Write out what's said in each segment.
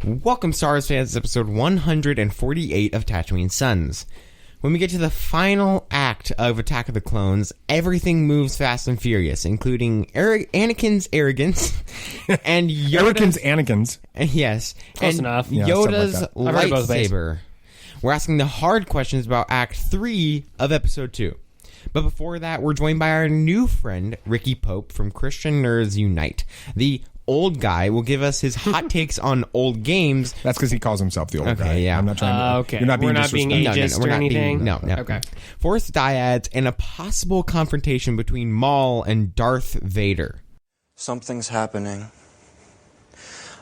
Welcome, Star Wars fans, to episode 148 of Tatooine Sons. When we get to the final act of Attack of the Clones, everything moves fast and furious, including Anakin's arrogance and Anakin's. Yes, close and enough. Yoda's like lightsaber. We're asking the hard questions about Act 3 of Episode 2. But before that, we're joined by our new friend, Ricky Pope from Christian Nerds Unite. The old guy will give us his hot takes on old games. That's because he calls himself the old guy. Yeah. I'm not trying to... Okay. You're not being We're not being ageist or anything? No. Okay. Force Dyads and a possible confrontation between Maul and Darth Vader. Something's happening.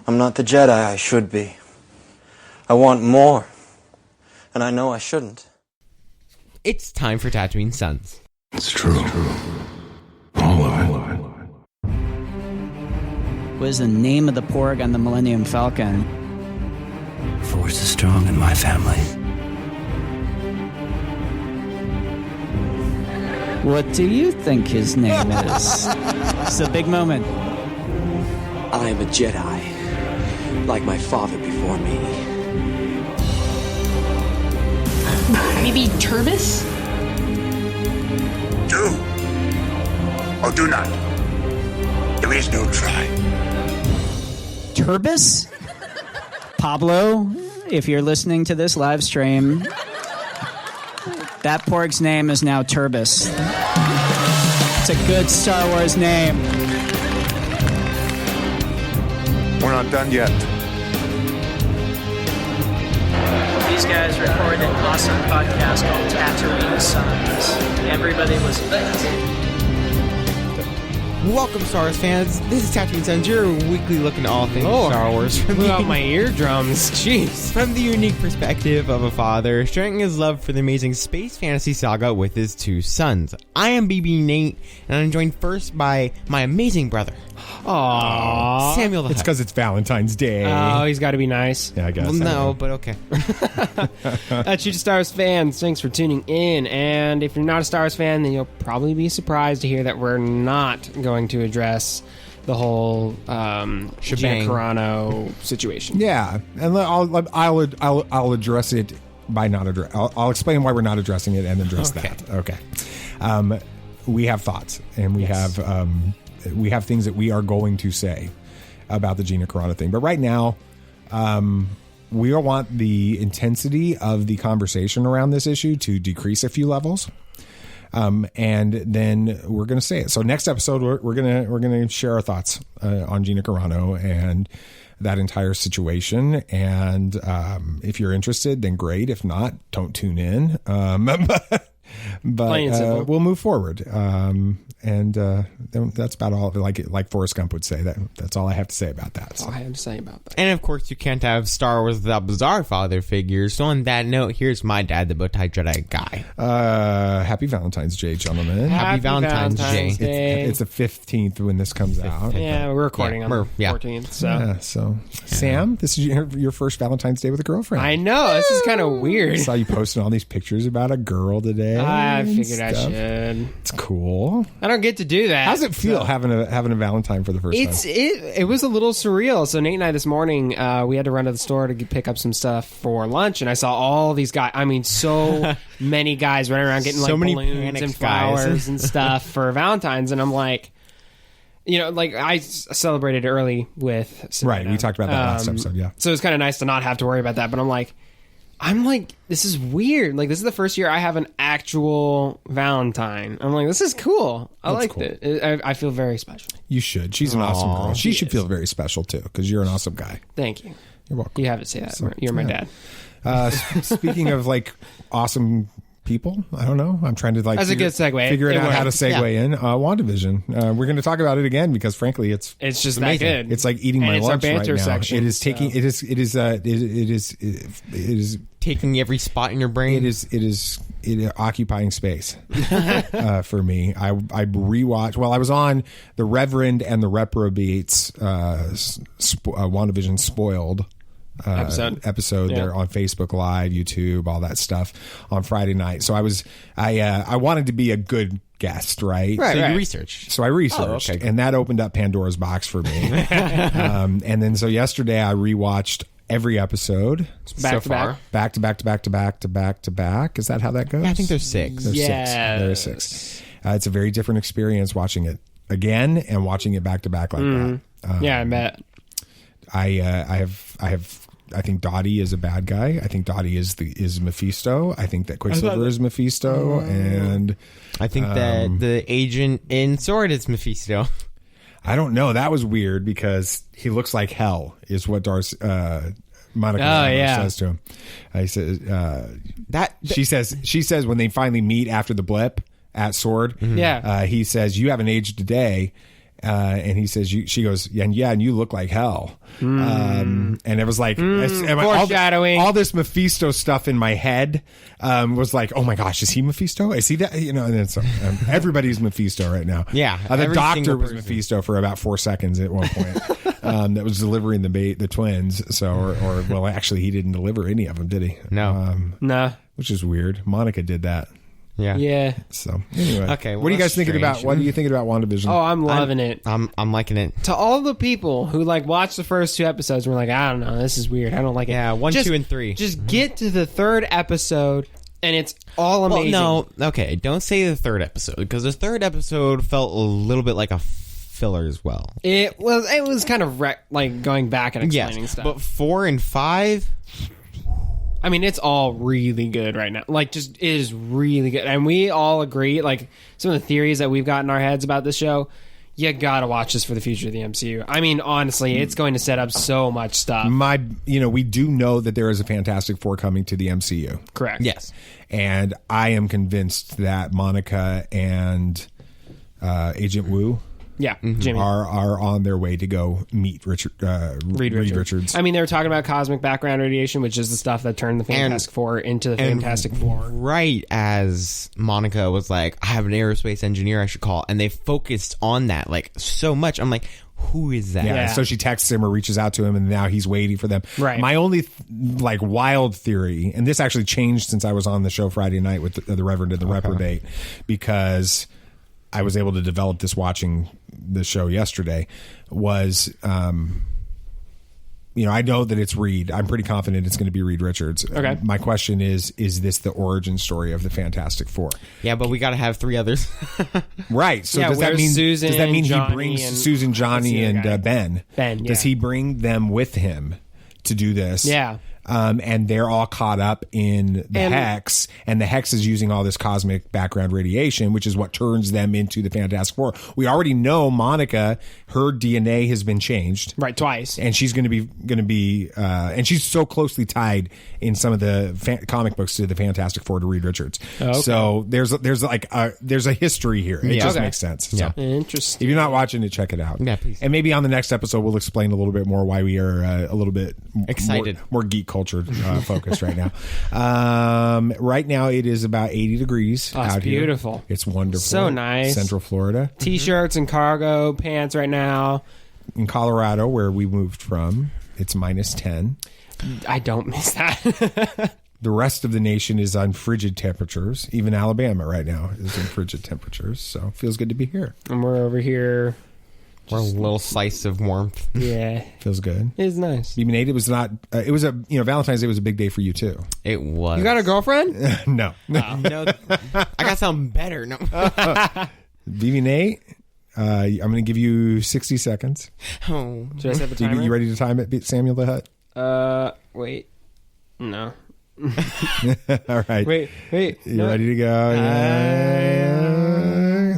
I'm not the Jedi I should be. I want more. And I know I shouldn't. It's time for Tatooine Sons. It's true. All of it. What is the name of the porg on the Millennium Falcon? Force is strong in my family. What do you think his name is? It's a big moment. I am a Jedi, like my father before me. Maybe Turbis? Do or do not. There is no try. Turbis? Pablo, if you're listening to this live stream, that porg's name is now Turbis. It's a good Star Wars name. We're not done yet. These guys recorded an awesome podcast called Tatooine Sons. Everybody was Welcome, Star Wars fans. This is Tatooine Sons, your weekly look into all things Star Wars. Blew out my eardrums. Jeez. From the unique perspective of a father sharing his love for the amazing space fantasy saga with his two sons. I am BB Nate, and I'm joined first by my amazing brother, Aww. Samuel the It's Hutt. because it's Valentine's Day. Oh, he's got to be nice. Yeah, I guess. Well, no, but okay. That's you to Star Wars fans. Thanks for tuning in. And if you're not a Star Wars fan, then you'll probably be surprised to hear that we're not going to address the whole Gina Shebang. Carano situation. Yeah, and I'll address it by not address. I'll explain why we're not addressing it and address that. Okay. We have thoughts, and we have things that we are going to say about the Gina Carano thing. But right now, we want the intensity of the conversation around this issue to decrease a few levels. And then we're going to say it. So next episode, we're going to share our thoughts on Gina Carano and that entire situation. And if you're interested, then great. If not, don't tune in. But we'll move forward. And that's about all. Like Forrest Gump would say, that's all I have to say about that. That's all I have to say about that. And of course, you can't have Star Wars without bizarre father figures. So on that note, here's my dad, the Bowtie Jedi guy. Happy Valentine's Day, gentlemen. Happy Valentine's Day. It's the 15th when this comes out. Yeah, we're recording on the 14th. So, Sam, this is your first Valentine's Day with a girlfriend. I know. This is kind of weird. I saw you posting all these pictures about a girl today. I figured I should. It's cool. I don't get to do that. How does it feel having a Valentine for the first time? It was a little surreal. So Nate and I this morning, we had to run to the store to pick up some stuff for lunch, and I saw all these guys. I mean, so many guys running around getting So many balloons and flowers and stuff for Valentine's, and I'm like, I celebrated early with Savannah. Right. We talked about that last episode. Yeah. So it's kind of nice to not have to worry about that. But I'm like, this is weird. Like, this is the first year I have an actual Valentine. I'm like, this is cool. I liked it. I feel very special. You should. She's an awesome girl. She should feel very special too, because you're an awesome guy. Thank you. You're welcome. You have to say that. You're my dad. Speaking of awesome people, I don't know. I'm trying to That's a good segue. Figure out how to segue in. WandaVision. We're going to talk about it again because frankly, it's just amazing. that good. It's like eating my lunch right now. Section, it is taking. It is taking every spot in your brain. It is occupying space for me. I rewatched. Well, I was on the Reverend and the Reprobates WandaVision spoiled episode there on Facebook Live, YouTube, all that stuff on Friday night. So I wanted to be a good guest, right? So you researched. So I researched, and that opened up Pandora's box for me. And then so yesterday I rewatched every episode. Back to back. Back to back to back to back to back to back. Is that how that goes? Yeah, I think there's 6. There's 6. There are 6. It's a very different experience watching it again and watching it back to back like that. Yeah, I bet. I think Dottie is a bad guy. I think Dottie is Mephisto. I think that Quicksilver is Mephisto, and I think that the agent in Sword is Mephisto. I don't know. That was weird because he looks like hell, is what Monica says to him. He says she says when they finally meet after the blip at Sword. He says, "You haven't aged a day." And he says, she goes, and you look like hell. And it was like, foreshadowing. All this Mephisto stuff in my head was like, oh my gosh, is he Mephisto? Is he that? And then so everybody's Mephisto right now. Yeah. The doctor was Mephisto for about 4 seconds at one point. That was delivering the twins. So, well, actually, he didn't deliver any of them, did he? No. Nah. Which is weird. Monica did that. Yeah. So anyway, okay. Well, what are you guys thinking about? What are you thinking about WandaVision? Oh, I'm loving it. I'm liking it. To all the people who watched the first 2 episodes and were like, I don't know, this is weird. I don't like it. Yeah, 1, 2, and 3. Just get to the 3rd episode, and it's all amazing. Well, no, okay. Don't say the 3rd episode because the 3rd episode felt a little bit like a filler as well. It was kind of going back and explaining stuff. But 4 and 5. I mean, it's all really good right now. It is really good. And we all agree, some of the theories that we've got in our heads about this show, you gotta watch this for the future of the MCU. I mean, honestly, it's going to set up so much stuff. We do know that there is a Fantastic Four coming to the MCU. Correct. Yes. And I am convinced that Monica and Agent Wu Jimmy are on their way to go meet Reed Richards. I mean, they were talking about cosmic background radiation, which is the stuff that turned the Fantastic Four into the Fantastic Four. Right as Monica was like, I have an aerospace engineer I should call, and they focused on that so much. I'm like, who is that? Yeah. So she texts him or reaches out to him, and now he's waiting for them. Right. My only wild theory, and this actually changed since I was on the show Friday night with the Reverend and the Reprobate, because I was able to develop this watching the show yesterday, was I know that it's Reed. I'm pretty confident it's going to be Reed Richards. Okay. My question is this the origin story of the Fantastic Four? Yeah, but we got to have 3 others. Right. So does that mean Johnny he brings Susan, Johnny, and Ben? Ben, yeah. Does he bring them with him to do this? Yeah. And they're all caught up in the Hex, and the Hex is using all this cosmic background radiation, which is what turns them into the Fantastic Four. We already know Monica, her DNA has been changed, right, twice, and she's going to be, and she's so closely tied in some of the comic books to the Fantastic Four to Reed Richards. Oh, okay. So there's a history here. It just makes sense. So interesting. If you're not watching it, check it out. Yeah, please. And maybe on the next episode we'll explain a little bit more why we are a little bit excited, more geek culture focused right now. Right now it is about 80 degrees out here. Beautiful. It's wonderful. So nice. Central Florida. T-shirts and cargo pants right now. In Colorado, where we moved from, it's -10. I don't miss that. The rest of the nation is on frigid temperatures. Even Alabama right now is in frigid temperatures. So it feels good to be here. And we're over here. We're a little slice of warmth. Yeah. Feels good. It's nice. Even Nate, it was not, it was Valentine's Day was a big day for you too. It was. You got a girlfriend? No. No. I got something better. No. BB Nate, I'm going to give you 60 seconds. Oh. Should I set the timer? You ready to time it, Samuel the Hutt? Wait. No. All right. Wait. You ready to go? Yeah.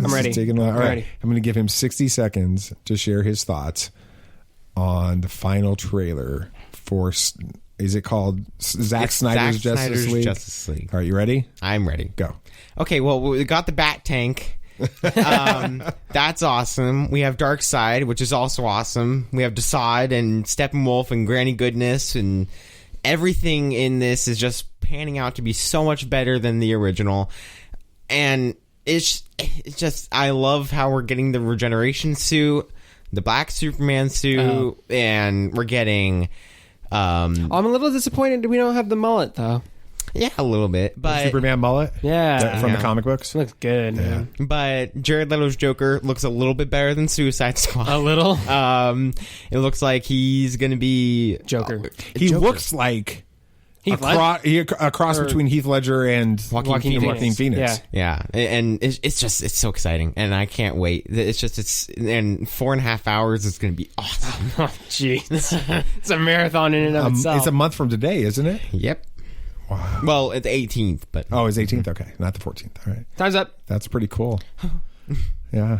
I'm ready. All right. I'm going to give him 60 seconds to share his thoughts on the final trailer for, is it called Zack Snyder's Justice League? All right, you ready? I'm ready. Go. Okay, well, we got the Bat Tank. That's awesome. We have Darkseid, which is also awesome. We have Desaad and Steppenwolf and Granny Goodness, and everything in this is just panning out to be so much better than the original. And it's just, I love how we're getting the regeneration suit, the black Superman suit, and we're getting... I'm a little disappointed we don't have the mullet, though. Yeah, a little bit. But Superman mullet? Yeah. From the comic books? Looks good. Yeah. But Jared Leto's Joker looks a little bit better than Suicide Squad. A little? It looks like he's going to be... Joker. He looks like... a cross between Heath Ledger and Joaquin Phoenix. Yeah, and it's so exciting, and I can't wait. It's in 4.5 hours. It's going to be awesome. Oh, jeez. It's a marathon in and of itself. It's a month from today, isn't it? Yep. Wow. Well, it's 18th, but oh, it's 18th. Okay, not the 14th. All right. Time's up. That's pretty cool. Yeah.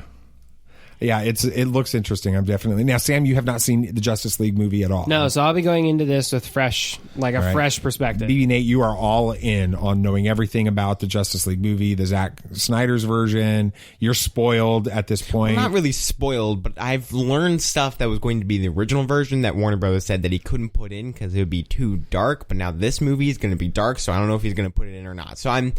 Yeah, it looks interesting. I'm definitely now. Sam, you have not seen the Justice League movie at all. No, so I'll be going into this with fresh perspective. BB Nate, you are all in on knowing everything about the Justice League movie, the Zack Snyder's version. You're spoiled at this point. I'm not really spoiled, but I've learned stuff that was going to be the original version that Warner Brothers said that he couldn't put in because it would be too dark. But now this movie is going to be dark, so I don't know if he's going to put it in or not. So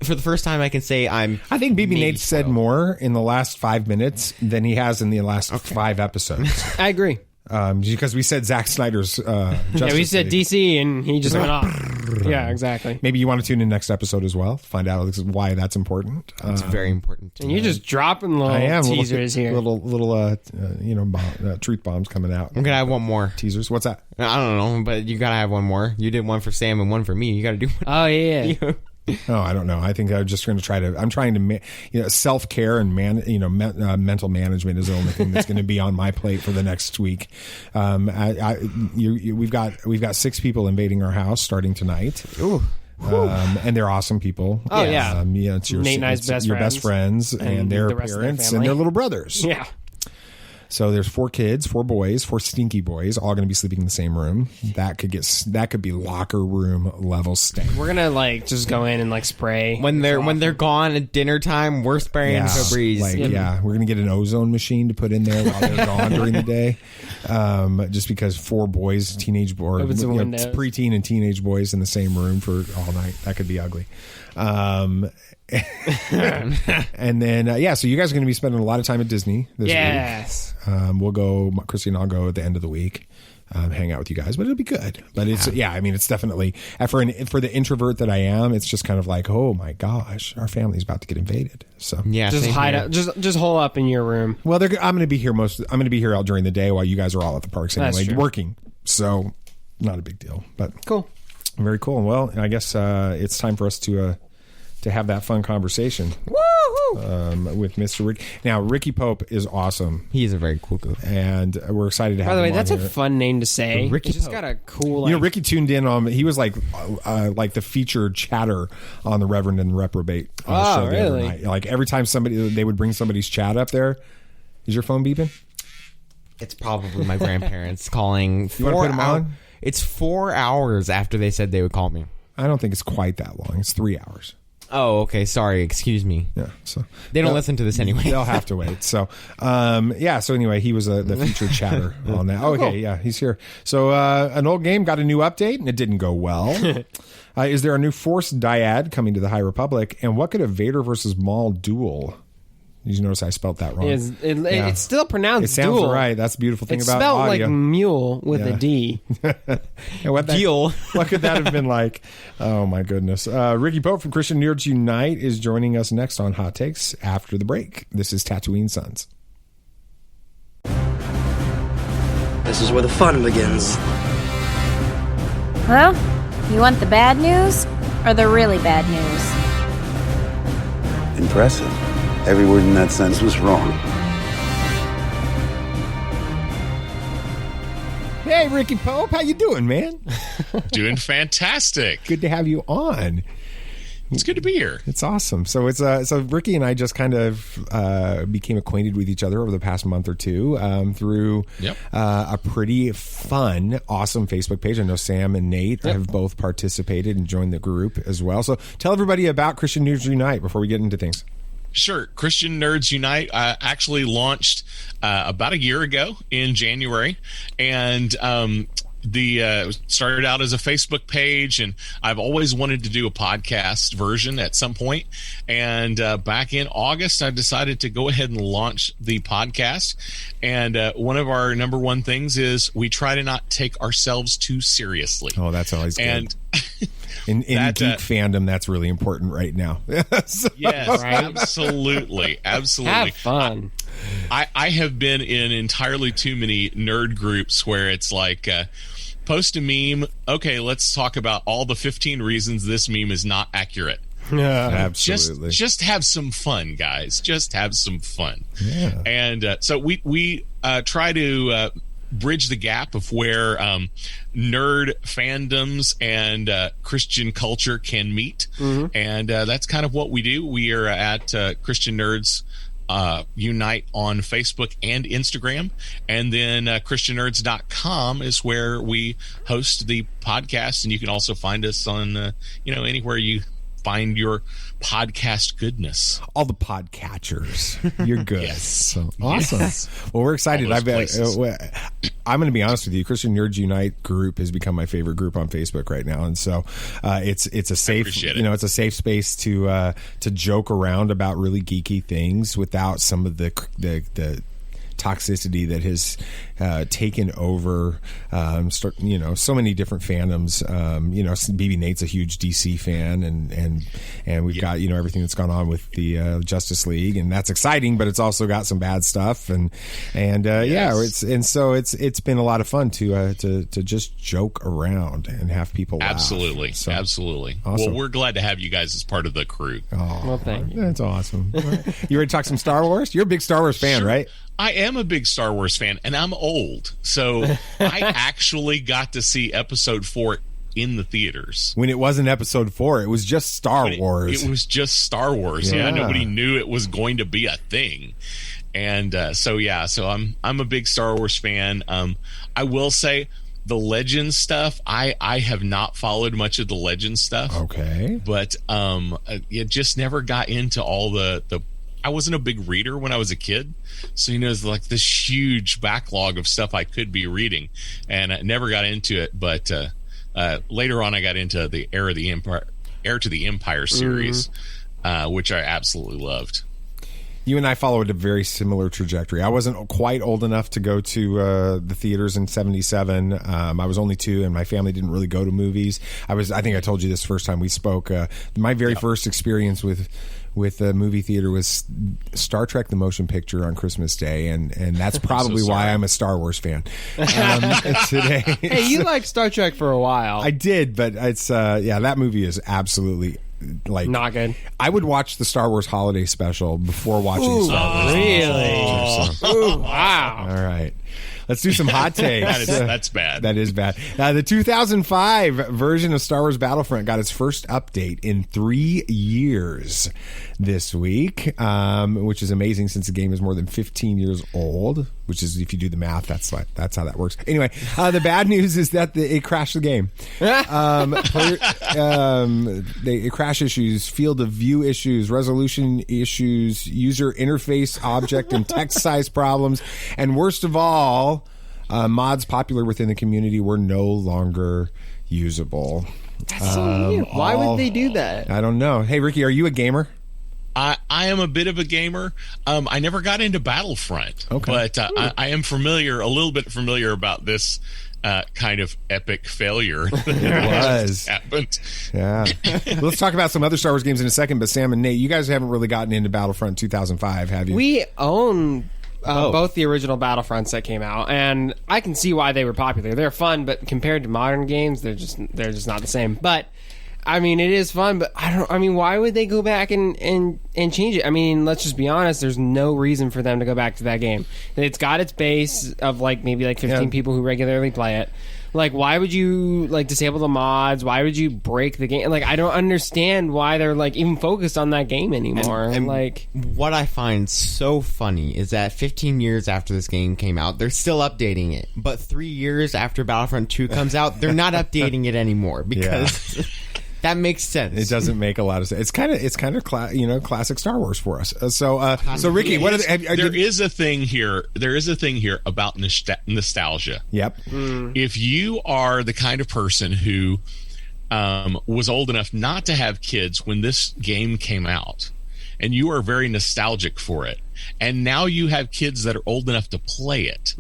for the first time, I can say I think BB Nate said more in the last 5 minutes than he has in the last 5 episodes. I agree. Because we said Zack Snyder's Justice we said League. DC, and he just went off. Yeah, exactly. Maybe you want to tune in next episode as well. Find out why that's important. It's very important. And you're just dropping little teasers here. Little truth bombs coming out. I'm gonna have one more teasers. What's that? I don't know, but you gotta have one more. You did one for Sam and one for me. You gotta do one. Oh yeah. Oh, I don't know. I think I'm just going to I'm trying to, self-care and mental management is the only thing that's going to be on my plate for the next week. We've got 6 people invading our house starting tonight. Ooh. And they're awesome people. Oh yeah. It's your Nate and I's best friends and their parents and their little brothers. Yeah. So there's 4 kids, 4 boys, 4 stinky boys, all going to be sleeping in the same room. That could be locker room level stank. We're gonna just go in and spray when they're gone at dinner time. We're spraying Febreze. We're gonna get an ozone machine to put in there while they're gone during the day. Just because 4 boys, teenage boys, preteen and teenage boys in the same room for all night, that could be ugly. And then so you guys are going to be spending a lot of time at Disney this week. We'll go, Christy and I'll go at the end of the week, hang out with you guys, but it'll be good. But it's it's definitely for the introvert that I am, it's just kind of like, oh my gosh, our family's about to get invaded. So just hide out, just hole up in your room. Well, I'm going to be here I'm going to be here out during the day while you guys are all at the parks anyway, working. So not a big deal, but cool. Very cool. Well, I guess it's time for us to have that fun conversation with Mr. Rick. Now, Ricky Pope is awesome. He is a very cool guy, and we're excited to have him. By the way, on that's here. a fun name to say. Ricky He's just Pope. got a cool. Ricky tuned in on. He was like the featured chatter on the Reverend and Reprobate show the other night. Like every time they would bring somebody's chat up there. Is your phone beeping? It's probably my grandparents calling. You want to put him on? It's 4 hours after they said they would call me. I don't think it's quite that long. It's 3 hours. Oh, okay. Sorry. Excuse me. Yeah. So they don't listen to this anyway. They'll have to wait. So, So anyway, he was the featured chatter on that. Okay. Cool. Yeah, he's here. So an old game got a new update, and it didn't go well. Is there a new Force Dyad coming to the High Republic? And what could a Vader versus Maul duel? Did you notice I spelled that wrong? It's still pronounced. It sounds duel. right. That's the beautiful thing it's about spelled audio. like mule with a D. Deal. What could that have been like? Oh my goodness. Ricky Pope from Christian Nerds Unite is joining us next on Hot Takes after the break. This is Tatooine Sons. This is where the fun begins. Well, you want the bad news or the really bad news? Impressive. Every word in that sentence was wrong. Hey, Ricky Pope, how you doing, man? Doing fantastic. Good to have you on. It's good to be here. It's awesome. So so Ricky and I just kind of became acquainted with each other over the past month or two through a pretty fun, awesome Facebook page. I know Sam and Nate have both participated and joined the group as well. So tell everybody about Christian Nerds Unite before we get into things. Sure. Christian Nerds Unite actually launched about a year ago in January, and started out as a Facebook page, and I've always wanted to do a podcast version at some point. And back in August, I decided to go ahead and launch the podcast. And one of our number one things is we try to not take ourselves too seriously. Oh, that's always good. And in geek fandom, that's really important right now. Yes, right? Absolutely. Have fun. I have been in entirely too many nerd groups where it's like, post a meme. Okay, let's talk about all the 15 reasons this meme is not accurate. Yeah, absolutely. Just have some fun, guys. Just have some fun. Yeah. And so we try to bridge the gap of where nerd fandoms and Christian culture can meet. And that's kind of what we do. We are at Christian Nerds Unite on Facebook and Instagram, and then christiannerds.com is where we host the podcast, and you can also find us on anywhere you find your podcast goodness. All the podcatchers. You're good. Yes. So, awesome. Yes. Well, we're excited. I'm going to be honest with you. Christian Nerds Unite group has become my favorite group on Facebook right now, and so it's a safe it's a safe space to joke around about really geeky things without some of the toxicity that has taken over so many different fandoms. BB Nate's a huge DC fan, and we've got everything that's gone on with the Justice League, and that's exciting, but it's also got some bad stuff, and so it's been a lot of fun to just joke around and have people laugh. Absolutely. Awesome. Well, we're glad to have you guys as part of the crew. Oh, well, thank you. That's awesome. You ready to talk some Star Wars? You're a big Star Wars fan, Sure. right? I am a big Star Wars fan, and I'm old, so I actually got to see Episode 4 in the theaters. When it wasn't Episode 4, it was just Star Wars. It was just Star Wars. Yeah, nobody knew it was going to be a thing, and so I'm a big Star Wars fan. I will say the Legends stuff. I have not followed much of the Legends stuff. Okay, but it just never got into all the. I wasn't a big reader when I was a kid, so there's like this huge backlog of stuff I could be reading, and I never got into it. But later on, I got into the Heir to the Empire series, which I absolutely loved. You and I followed a very similar trajectory. I wasn't quite old enough to go to the theaters in '77. I was only 2, and my family didn't really go to movies. I think I told you this first time we spoke. My very first experience with the movie theater was Star Trek: The Motion Picture on Christmas Day, and that's probably why I'm a Star Wars fan today. Hey, you liked Star Trek for a while. I did, but it's that movie is absolutely not good. I would watch the Star Wars Holiday Special before watching Star Wars. Really? Ooh, wow. All right. Let's do some hot takes. That's bad. That is bad. The 2005 version of Star Wars Battlefront got its first update in 3 years this week, which is amazing since the game is more than 15 years old, which is, if you do the math, that's how that works. Anyway, the bad news is that it crashed the game. Crash issues, field of view issues, resolution issues, user interface, object and text size problems, and worst of all, mods popular within the community were no longer usable. That's so weird. Why would they do that? I don't know. Hey, Ricky, are you a gamer? I am a bit of a gamer. I never got into Battlefront, but I am a little bit familiar about this kind of epic failure that was happened. Yeah. Let's talk about some other Star Wars games in a second, but Sam and Nate, you guys haven't really gotten into Battlefront 2005, have you? We own both the original Battlefronts that came out, and I can see why they were popular. They're fun, but compared to modern games, they're just not the same. But I mean, it is fun, but why would they go back and change it? I mean, let's just be honest. There's no reason for them to go back to that game. It's got its base of maybe 15 people who regularly play it. Why would you disable the mods? Why would you break the game? I don't understand why they're even focused on that game anymore. And what I find so funny is that 15 years after this game came out, they're still updating it. But 3 years after Battlefront 2 comes out, they're not updating it anymore because. Yeah. That makes sense. It doesn't make a lot of sense. It's kind of classic Star Wars for us. So Ricky, there is a thing here. There is a thing here about nostalgia. Yep. If you are the kind of person who was old enough not to have kids when this game came out, and you are very nostalgic for it, and now you have kids that are old enough to play it.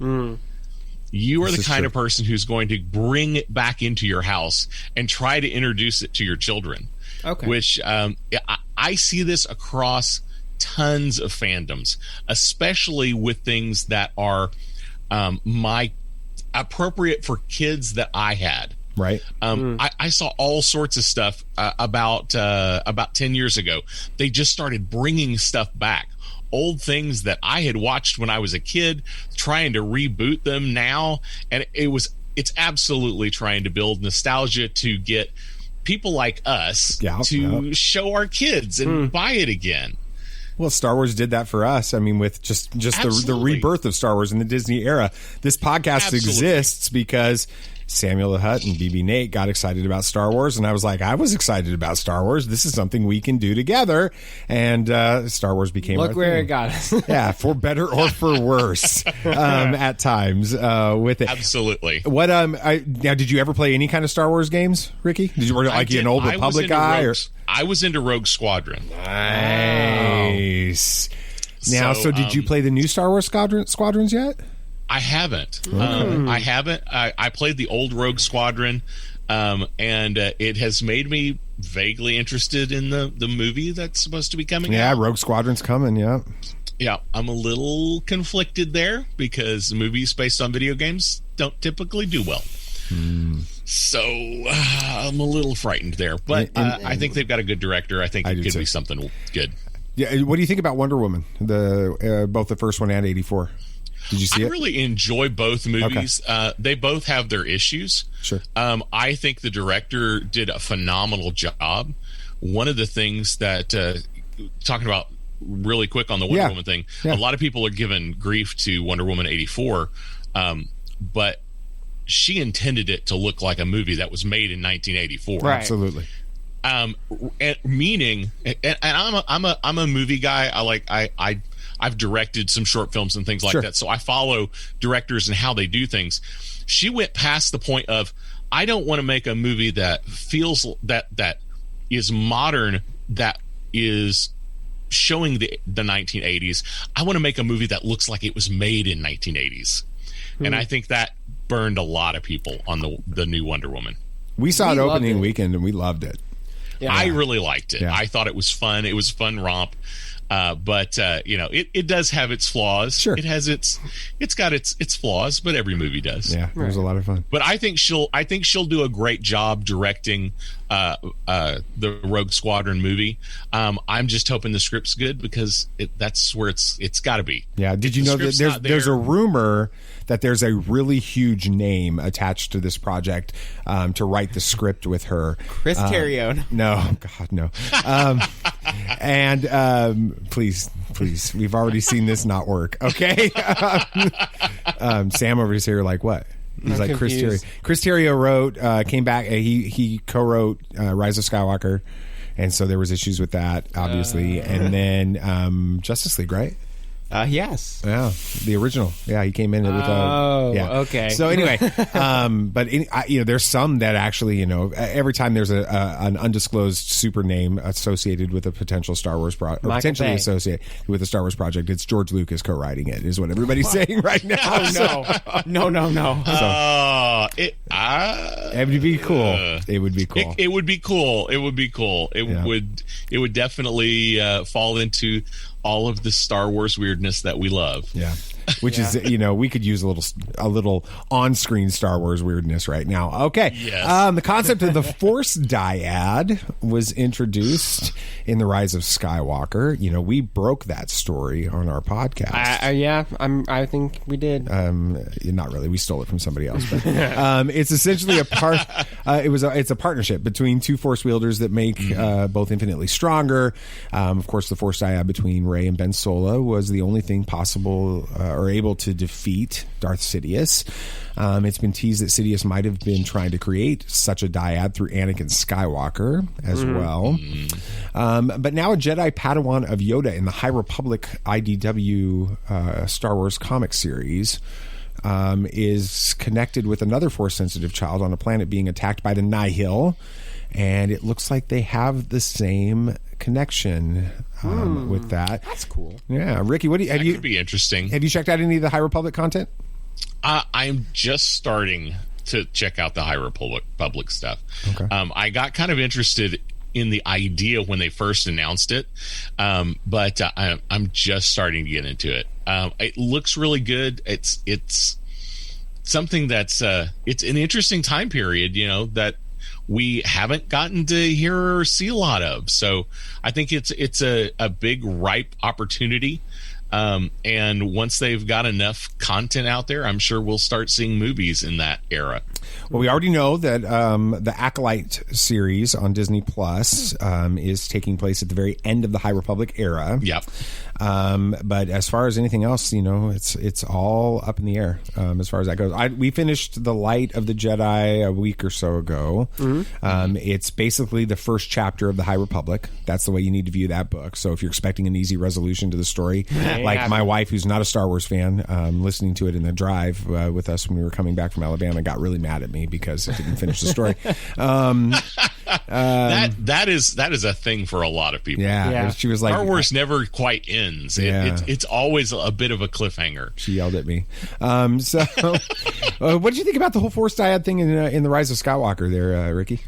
you are the kind of person who's going to bring it back into your house and try to introduce it to your children. Okay. Which I see this across tons of fandoms, especially with things that are appropriate for kids that I had. Right. I saw all sorts of stuff about 10 years ago. They just started bringing stuff back. Old things that I had watched when I was a kid, trying to reboot them now. And it's absolutely trying to build nostalgia to get people like us to show our kids and buy it again. Well, Star Wars did that for us. I mean, with just the rebirth of Star Wars in the Disney era. This podcast exists because Samuel the Hutt and BB Nate got excited about Star Wars, and I was like, I was excited about Star Wars. This is something we can do together, and Star Wars became our where thing. it got us. Yeah, for better or for worse, at times with it. Absolutely. What now? Did you ever play any kind of Star Wars games, Ricky? Were you an old Republic guy? I was into Rogue Squadron. Nice. Now, so did you play the new Star Wars squadrons yet? I haven't. I haven't. I played the old Rogue Squadron, and it has made me vaguely interested in the movie that's supposed to be coming out. Yeah, Rogue Squadron's coming, yeah. Yeah, I'm a little conflicted there because movies based on video games don't typically do well. So I'm a little frightened there. But I think they've got a good director. I think it could be something good. Yeah. What do you think about Wonder Woman? Both the first one and 84. Did you see it? I really enjoy both movies. Okay. They both have their issues. Sure. I think the director did a phenomenal job. One of the things that, talking about really quick on the Wonder Woman thing, a lot of people are giving grief to Wonder Woman 84, but she intended it to look like a movie that was made in 1984. Right. Absolutely. Meaning, and I'm a movie guy. I've directed some short films and things like that, so I follow directors and how they do things. She went past the point of, I don't want to make a movie that feels that is modern, that is showing the 1980s. I want to make a movie that looks like it was made in 1980s. And I think that burned a lot of people on the new Wonder Woman. We saw it opening weekend and we loved it. Yeah. I really liked it. Yeah. I thought it was fun. It was a fun romp. But it does have its flaws. Sure. It's got its flaws, but every movie does. Yeah, it was a lot of fun. But I think she'll do a great job directing the Rogue Squadron movie. I'm just hoping the script's good because that's where it's got to be. Yeah. Did you know that there's a rumor that there's a really huge name attached to this project to write the script with her? Chris Terrio. No, God, no. Please, we've already seen this not work. Okay. Sam over here, like, what? He's like, Chris Terrio. Chris Terrio wrote, came back. He co-wrote Rise of Skywalker, and so there was issues with that, obviously. And then Justice League, right? Yes. Yeah, the original. Yeah, he came in with okay. So anyway, but there's some that actually, every time there's an undisclosed super name associated with a potential Star Wars project, or potentially associated with a Star Wars project, it's George Lucas co-writing it, is what everybody's saying right now. No. It would be cool. It would be cool. It would be cool. It would be cool. It would definitely fall into all of the Star Wars weirdness that we love. Yeah. Which is, we could use a little on-screen Star Wars weirdness right now. Okay. Yes. The concept of the Force Dyad was introduced in The Rise of Skywalker. We broke that story on our podcast. I think we did. Not really. We stole it from somebody else. But, it's essentially it's a partnership between two Force wielders that make both infinitely stronger. Of course, the Force Dyad between Rey and Ben Solo was the only thing possible or able to defeat Darth Sidious. It's been teased that Sidious might have been trying to create such a dyad through Anakin Skywalker as well. But now a Jedi Padawan of Yoda in the High Republic IDW Star Wars comic series is connected with another Force-sensitive child on a planet being attacked by the Nihil. And it looks like they have the same connection with that. That's cool. Yeah, Ricky, could be interesting. Have you checked out any of the High Republic content? I'm just starting to check out the High Republic stuff. Okay. I got kind of interested in the idea when they first announced it, but I'm just starting to get into it. It looks really good. It's something that's it's an interesting time period, that we haven't gotten to hear or see a lot of. So I think it's a big ripe opportunity. And once they've got enough content out there, I'm sure we'll start seeing movies in that era. Well, we already know that the Acolyte series on Disney Plus is taking place at the very end of the High Republic era. Yep. But as far as anything else, it's all up in the air as far as that goes. We finished The Light of the Jedi a week or so ago. Mm-hmm. It's basically the first chapter of the High Republic. That's the way you need to view that book. So if you're expecting an easy resolution to the story, like my wife, who's not a Star Wars fan, listening to it in the drive with us when we were coming back from Alabama, got really mad at me because it didn't finish the story. That is a thing for a lot of people. Yeah. She was like, Star Wars never quite ends. It's always a bit of a cliffhanger. She yelled at me. What did you think about the whole Force Dyad thing in the Rise of Skywalker there, Ricky?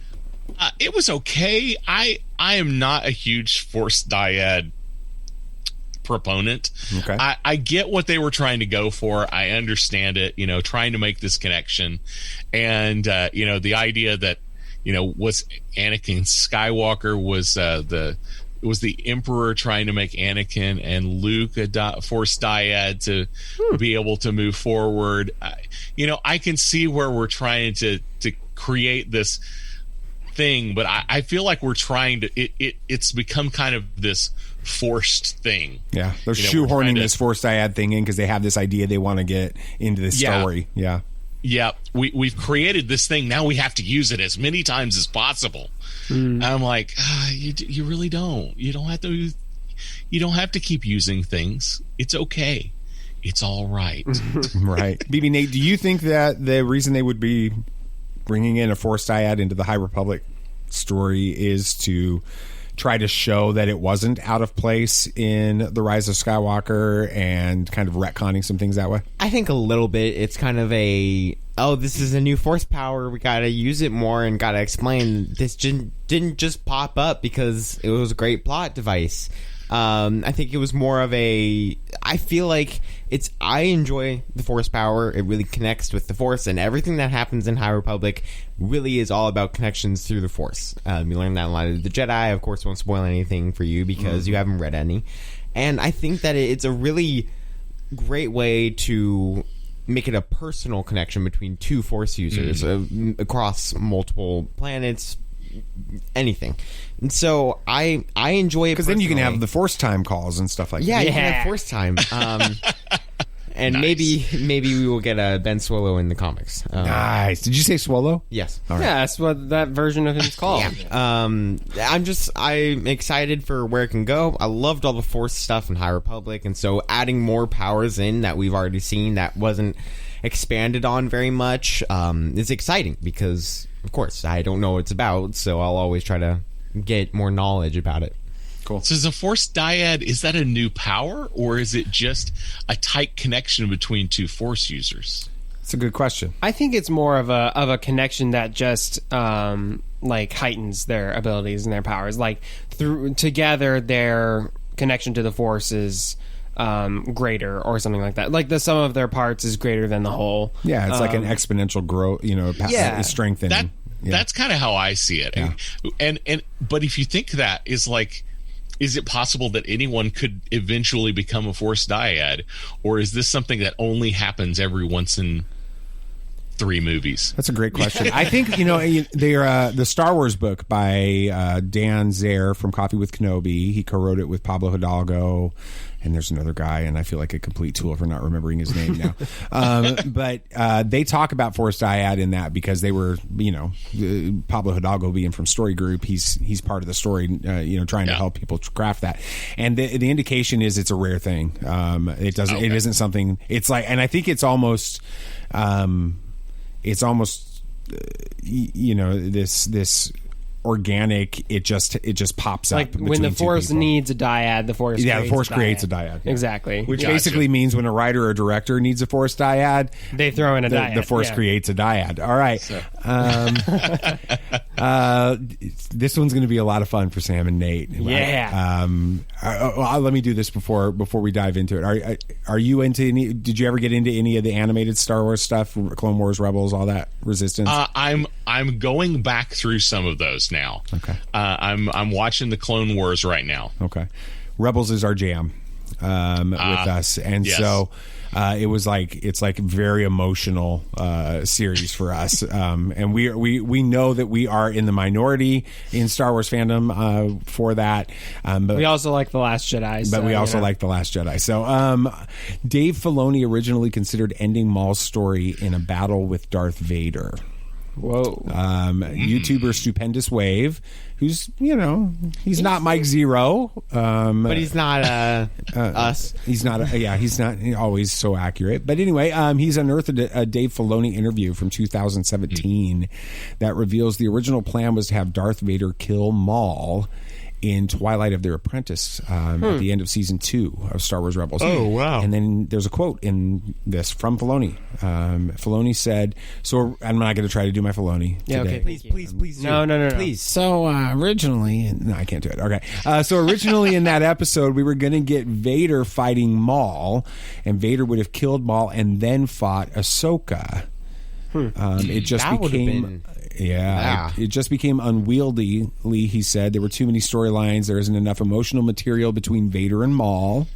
It was okay. I am not a huge Force Dyad proponent. Okay. I get what they were trying to go for. I understand it, trying to make this connection. And, the idea that, was Anakin Skywalker was the Emperor trying to make Anakin and Luke a Force Dyad to be able to move forward. I can see where we're trying to create this thing, but I feel like we're trying to it's become kind of this forced thing. Yeah, they're shoehorning this Force Dyad thing in because they have this idea they want to get into this story. Yeah, we've created this thing. Now we have to use it as many times as possible. And I'm like, you really don't. You don't have to. You don't have to keep using things. It's okay. It's all right. Right. BB Nate, do you think that the reason they would be bringing in a Force Dyad into the High Republic story is to try to show that it wasn't out of place in The Rise of Skywalker and kind of retconning some things that way? I think a little bit. It's kind of this is a new force power. We got to use it more and got to explain. This didn't just pop up because it was a great plot device. I think it was more of I feel like I enjoy the Force power. It really connects with the Force, and everything that happens in High Republic really is all about connections through the Force. You learn that a lot of the Jedi. I, of course, won't spoil anything for you because you haven't read any. And I think that it's a really great way to make it a personal connection between two Force users across multiple planets, anything. And so I enjoy it because then you can have the Force time calls and stuff like that. Yeah, you can have Force time. And nice. maybe we will get a Ben Swallow in the comics. Nice. Did you say Swallow? Yes. All right. Yeah, that's what that version of him's called. I'm excited for where it can go. I loved all the Force stuff in High Republic, and so adding more powers in that we've already seen that wasn't expanded on very much is exciting because, of course, I don't know what it's about, so I'll always try to get more knowledge about it. Cool. So is a Force Dyad, is that a new power, or is it just a tight connection between two Force users? That's a good question. I think it's more of a connection that just heightens their abilities and their powers. Like together, their connection to the Force is greater, or something like that. Like the sum of their parts is greater than the whole. Yeah, it's like an exponential growth. Strengthening. That's kind of how I see it. Yeah. And but if you think that is it possible that anyone could eventually become a Force Dyad, or is this something that only happens every once in 3 movies? That's a great question. I think the Star Wars book by Dan Zare from Coffee with Kenobi. He co-wrote it with Pablo Hidalgo, and there's another guy, and I feel like a complete tool for not remembering his name now. But they talk about Force Dyad in that because they were, Pablo Hidalgo being from Story Group, he's part of the story, trying to help people craft that. And the indication is it's a rare thing. It isn't something. It's like, and I think it's almost. This organic. It just pops like up. when the between two Force people. needs a dyad, the Force creates a dyad. Yeah. Exactly. Which basically means when a writer or director needs a Force dyad, they throw in a dyad. The Force creates a dyad. All right. So. This one's going to be a lot of fun for Sam and Nate. Yeah. Let me do this before we dive into it. Are you into any? Did you ever get into any of the animated Star Wars stuff? Clone Wars, Rebels, all that? Resistance. I'm going back through some of those now. Okay. I'm watching the Clone Wars right now. Okay. Rebels is our jam with us, and yes. so. It's like a very emotional series for us, and we know that we are in the minority in Star Wars fandom for that. But we also like The Last Jedi. But we also like The Last Jedi. So Dave Filoni originally considered ending Maul's story in a battle with Darth Vader. Whoa. YouTuber Stupendous Wave, who's, he's not Mike Zero. But he's not us. He's not, he's not always so accurate. But anyway, he's unearthed a Dave Filoni interview from 2017 that reveals the original plan was to have Darth Vader kill Maul in Twilight of Their Apprentice at the end of season 2 of Star Wars Rebels. Oh, wow. And then there's a quote in this from Filoni. Filoni said, so I'm not going to try to do my Filoni today. Okay. Please. No. Please. So originally, no, I can't do it. Okay. So originally in that episode, we were going to get Vader fighting Maul, and Vader would have killed Maul and then fought Ahsoka. It just That would have became... been... Yeah, it just became unwieldy, he said. There were too many storylines. There isn't enough emotional material between Vader and Maul.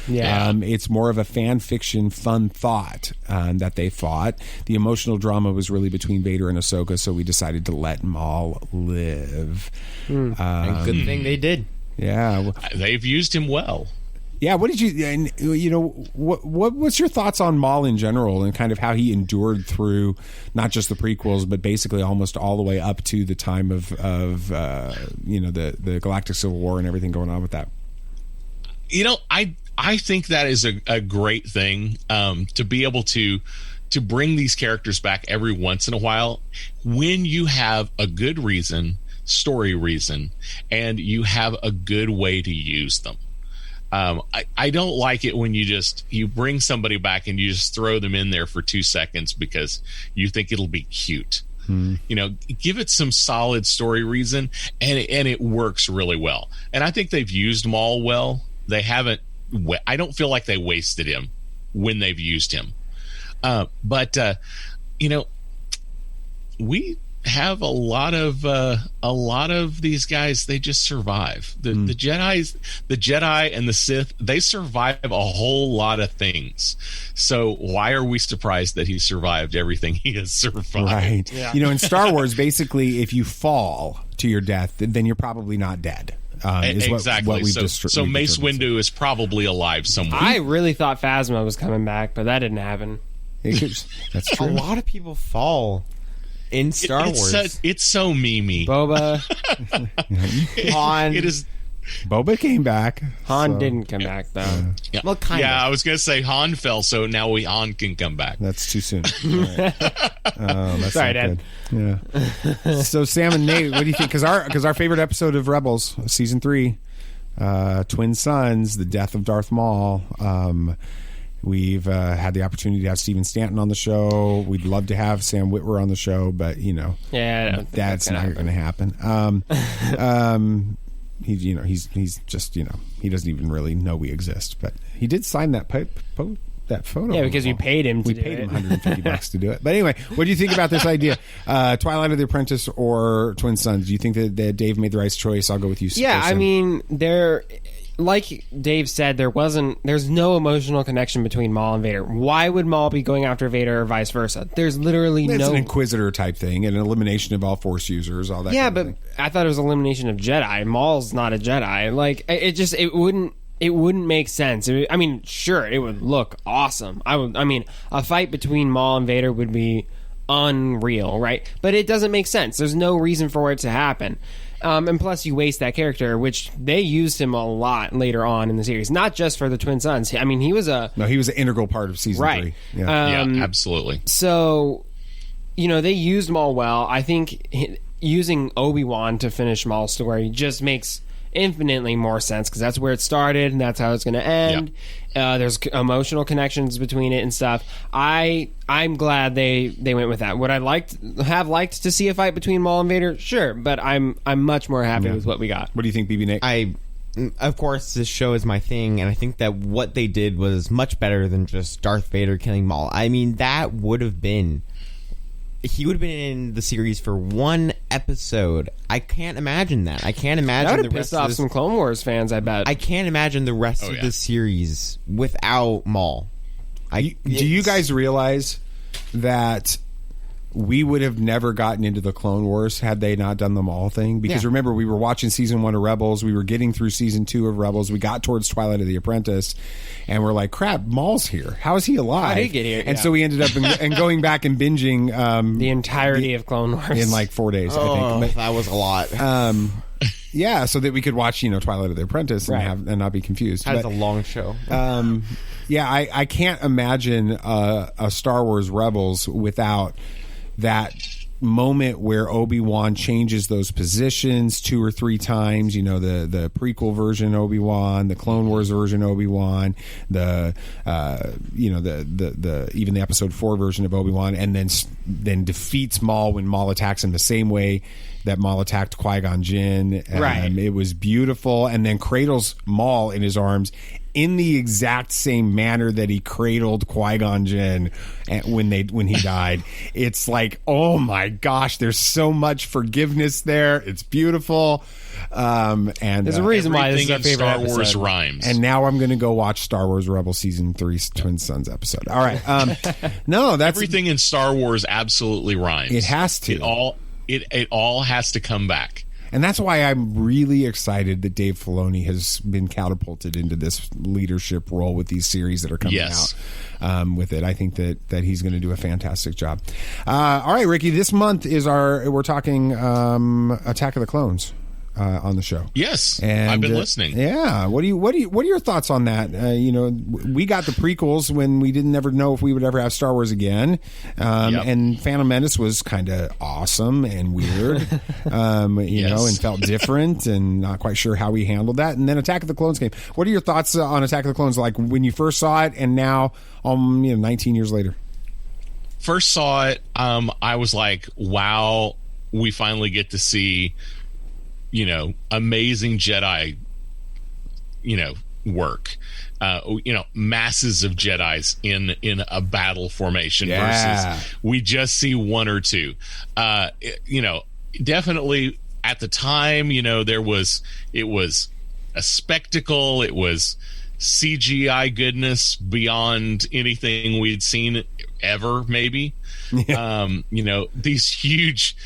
Yeah. It's more of a fan fiction, fun thought that they thought. The emotional drama was really between Vader and Ahsoka, so we decided to let Maul live. And good thing they did. Yeah. They've used him well. Yeah, what did what's your thoughts on Maul in general and kind of how he endured through not just the prequels, but basically almost all the way up to the time of the Galactic Civil War and everything going on with that? I think that is a great thing to be able to bring these characters back every once in a while when you have a good reason, story reason, and you have a good way to use them. I don't like it when you bring somebody back and you just throw them in there for 2 seconds because you think it'll be cute. Give it some solid story reason, and it works really well. And I think they've used Maul well. They haven't. I don't feel like they wasted him when they've used him. But we have a lot of these guys. They just survive. The Jedi and the Sith, they survive a whole lot of things. So why are we surprised that he survived everything he has survived? Right. Yeah. In Star Wars, basically, if you fall to your death, then you're probably not dead. Exactly. What we've so Mace Windu is probably alive somewhere. I really thought Phasma was coming back, but that didn't happen. That's true. A lot of people fall in Star Wars. It's so memey. Boba. Han. It is. Boba came back. Han didn't come back, though. Yeah. Well, kind of. I was going to say Han fell, so now Han can come back. That's too soon. Right. That's sorry, Dad. Good. Yeah. So Sam and Nate, what do you think? Because our favorite episode of Rebels, season 3, Twin Sons, the death of Darth Maul. We've had the opportunity to have Stephen Stanton on the show. We'd love to have Sam Witwer on the show, but that's not going to happen. He's just he doesn't even really know we exist. But he did sign that photo. Yeah, because you paid him. We paid him $150 to do it. But anyway, what do you think about this idea? Twilight of the Apprentice or Twin Sons? Do you think that Dave made the right choice? I'll go with you. Yeah, I mean, like Dave said, there's no emotional connection between Maul and Vader. Why would Maul be going after Vader or vice versa? There's literally it's an Inquisitor type thing, and an elimination of all Force users, all that. Yeah, kind of thing. I thought it was elimination of Jedi. Maul's not a Jedi. Like it wouldn't make sense. I mean, sure, it would look awesome. A fight between Maul and Vader would be unreal, right? But it doesn't make sense. There's no reason for it to happen. And plus, you waste that character, which they used him a lot later on in the series, not just for the Twin Sons. I mean, he was an integral part of season 3. Yeah, absolutely. So, they used Maul well. I think using Obi-Wan to finish Maul's story just makes infinitely more sense because that's where it started and that's how it's going to end. There's emotional connections between it and stuff. I'm glad they went with that. Would I have liked to see a fight between Maul and Vader? Sure, but I'm much more happy with what we got. What do you think, BB Nick? Of course, this show is my thing, and I think that what they did was much better than just Darth Vader killing Maul. I mean, that would have been... He would have been in the series for one episode. I can't imagine that. I can't imagine that would the have rest pissed off of some Clone Wars fans, I bet. I can't imagine the rest of the series without Maul. Do you guys realize that we would have never gotten into the Clone Wars had they not done the Maul thing? Because remember, we were watching season 1 of Rebels. We were getting through season 2 of Rebels. We got towards Twilight of the Apprentice. And we're like, crap, Maul's here. How is he alive? How did he get here? And so we ended up and going back and binging the entirety of Clone Wars in like 4 days, I think. But, that was a lot. So that we could watch, Twilight of the Apprentice and not be confused. That's a long show. I can't imagine a Star Wars Rebels without that moment where Obi-Wan changes those positions 2 or 3 times, the prequel version Obi-Wan, the Clone Wars version Obi-Wan, the even the episode 4 version of Obi-Wan, and then defeats Maul when Maul attacks him the same way that Maul attacked Qui-Gon Jinn. Right. It was beautiful, and then cradles Maul in his arms in the exact same manner that he cradled Qui-Gon Jinn when he died. It's like, oh my gosh, there's so much forgiveness there. It's beautiful. And there's a reason why this is our favorite Star episode. Wars rhymes. And now I'm going to go watch Star Wars Rebels Season 3's Twin Sons episode. All right. No, that's everything in Star Wars absolutely rhymes. It has to. It all has to come back. And that's why I'm really excited that Dave Filoni has been catapulted into this leadership role with these series that are coming out with it. I think that he's going to do a fantastic job. All right, Ricky, this month we're talking Attack of the Clones. On the show, yes, and I've been listening. Yeah, what are your thoughts on that? We got the prequels when we didn't ever know if we would ever have Star Wars again, and Phantom Menace was kind of awesome and weird, and felt different, and not quite sure how we handled that. And then Attack of the Clones came. What are your thoughts on Attack of the Clones? Like when you first saw it, and now, 19 years later. First saw it, I was like, wow, we finally get to see. Amazing Jedi, work. Masses of Jedis in a battle formation versus we just see 1 or 2. Definitely at the time, it was a spectacle. It was CGI goodness beyond anything we'd seen ever, maybe. These huge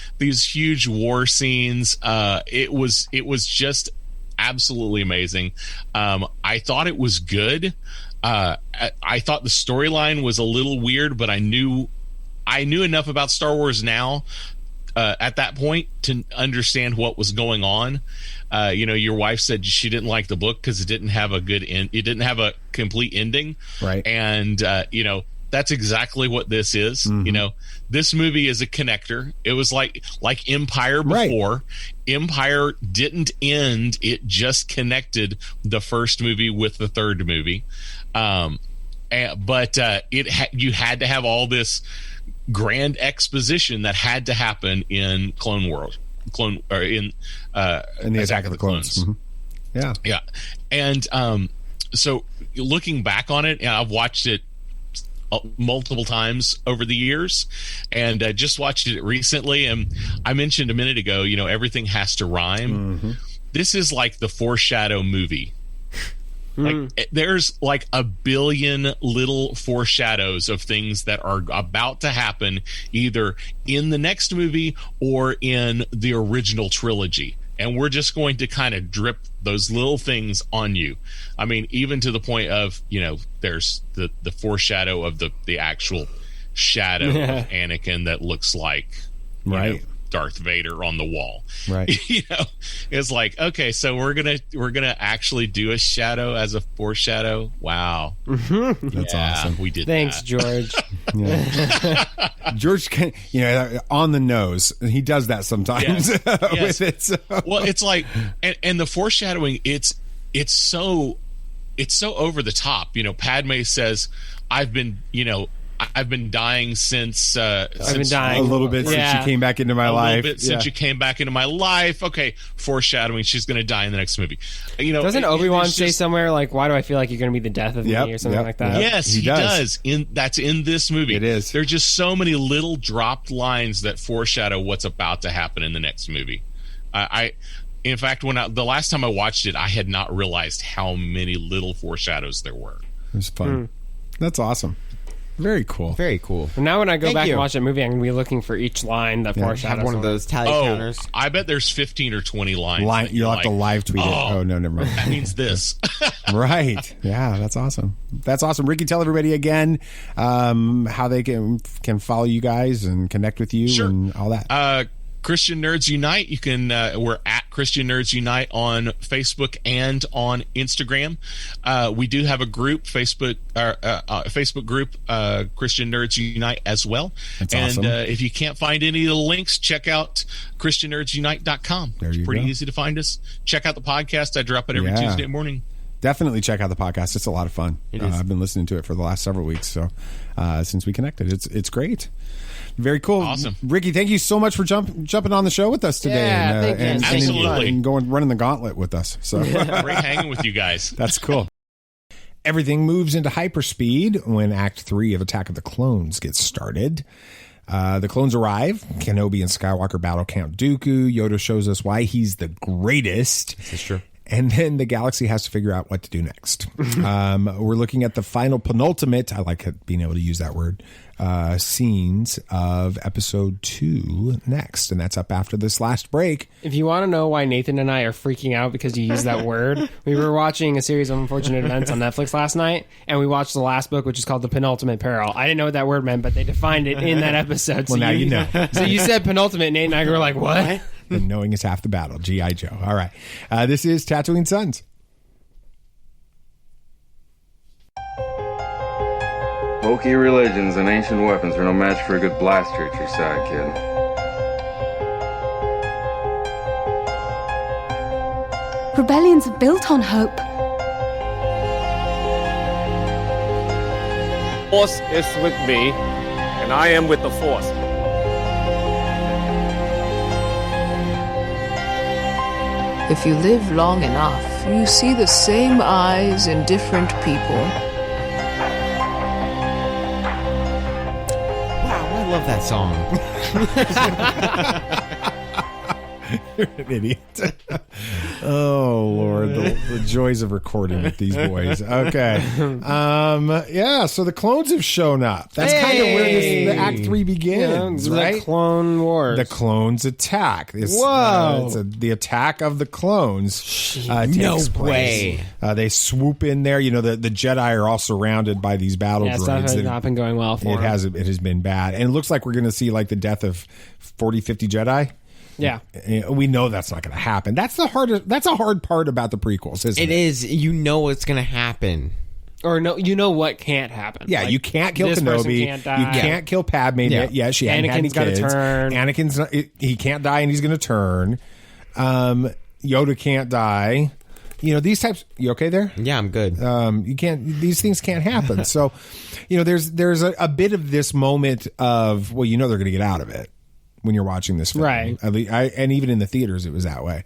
war scenes. It was just absolutely amazing. I thought it was good. I thought the storyline was a little weird, but I knew enough about Star Wars now at that point to understand what was going on. Your wife said she didn't like the book because it didn't have a good end. It didn't have a complete ending, right? And that's exactly what this is. Mm-hmm. This movie is a connector. It was like Empire before. Right. Empire didn't end. It just connected the first movie with the third movie. You had to have all this grand exposition that had to happen in in the Attack of the Clones. Mm-hmm. Yeah. And so looking back on it, I've watched it multiple times over the years, and just watched it recently. And I mentioned a minute ago, everything has to rhyme. Mm-hmm. This is like the foreshadow movie. Like there's like a billion little foreshadows of things that are about to happen either in the next movie or in the original trilogy. And we're just going to kind of drip those little things on you. I mean, even to the point of, there's the foreshadow of the actual shadow of Anakin that looks like, right. Darth Vader on the wall. Right. It's like, okay, so we're gonna actually do a shadow as a foreshadow. Wow, That's awesome. We did. Thanks, that. George. George can, on the nose. He does that sometimes with it. So. Well, it's like, and the foreshadowing, it's so over the top. Padme says, I've been dying since I've been dying a little bit since you came back into my life. A little bit since you came back into my life. Okay, foreshadowing. She's going to die in the next movie. Doesn't Obi-Wan say somewhere like, "Why do I feel like you're going to be the death of me" or something like that? Yes, he does. That's in this movie. It is. There's just so many little dropped lines that foreshadow what's about to happen in the next movie. In fact, the last time I watched it, I had not realized how many little foreshadows there were. It was fun. That's awesome. Very cool. Very cool. And now when I go back and watch that movie, I'm going to be looking for each line that foreshadows. Have one of those tally counters. I bet there's 15 or 20 lines. You'll have to live tweet it. Oh, no, never mind. That means this. Right. Yeah, that's awesome. That's awesome. Ricky, tell everybody again how they can follow you guys and connect with you and all that. Christian Nerds Unite. You can we're at Christian Nerds Unite on Facebook and on Instagram. We do have a group, Facebook group, Christian Nerds Unite as well. That's and awesome. If you can't find any of the links, check out ChristianNerdsUnite.com. It's pretty easy to find us. Check out the podcast. I drop it every Tuesday morning. Definitely check out the podcast. It's a lot of fun. It is. I've been listening to it for the last several weeks. So since we connected, it's great. Very cool. Awesome. Ricky, thank you so much for jumping on the show with us today. Yeah, thank you. Absolutely. And running the gauntlet with us. So Great hanging with you guys. That's cool. Everything moves into hyperspeed when Act 3 of Attack of the Clones gets started. The clones arrive. Kenobi and Skywalker battle Count Dooku. Yoda shows us why he's the greatest. This is true. And then the galaxy has to figure out what to do next. We're looking at the final penultimate, I like being able to use that word, scenes of episode 2 next. And that's up after this last break. If you want to know why Nathan and I are freaking out because you use that word, we were watching a series of unfortunate events on Netflix last night, and we watched the last book, which is called The Penultimate Peril. I didn't know what that word meant, but they defined it in that episode. Well, now you know. So you said penultimate, Nate and I were like, what? And knowing is half the battle. G.I. Joe. All right. This is Tatooine Sons. Bulky religions and ancient weapons are no match for a good blaster at your side, kid. Rebellions are built on hope. Force is with me, and I am with the Force. If you live long enough, you see the same eyes in different people. Wow, I love that song. You're an idiot. Oh, Lord. The joys of recording with these boys. Okay. Yeah, so the clones have shown up. That's kind of where the Act 3 begins, right? The Clone Wars. The clones attack. Whoa. The attack of the clones takes place. They swoop in there. The Jedi are all surrounded by these battle droids. Stuff has not been going well for them. It has been bad. And it looks like we're going to see like the death of 40, 50 Jedi. Yeah, we know that's not going to happen. That's a hard part about the prequels, isn't it? It is. You know what's going to happen, or no, you know what can't happen. Yeah, you can't kill Kenobi. You can't kill Padme. Yeah, she hadn't had any kids. Anakin's got to turn. Anakin's he can't die, and he's going to turn. Yoda can't die. These types. You okay there? Yeah, I'm good. You can't. These things can't happen. So, there's a bit of this moment of they're going to get out of it. When you're watching this film. Right. And even in the theaters, it was that way.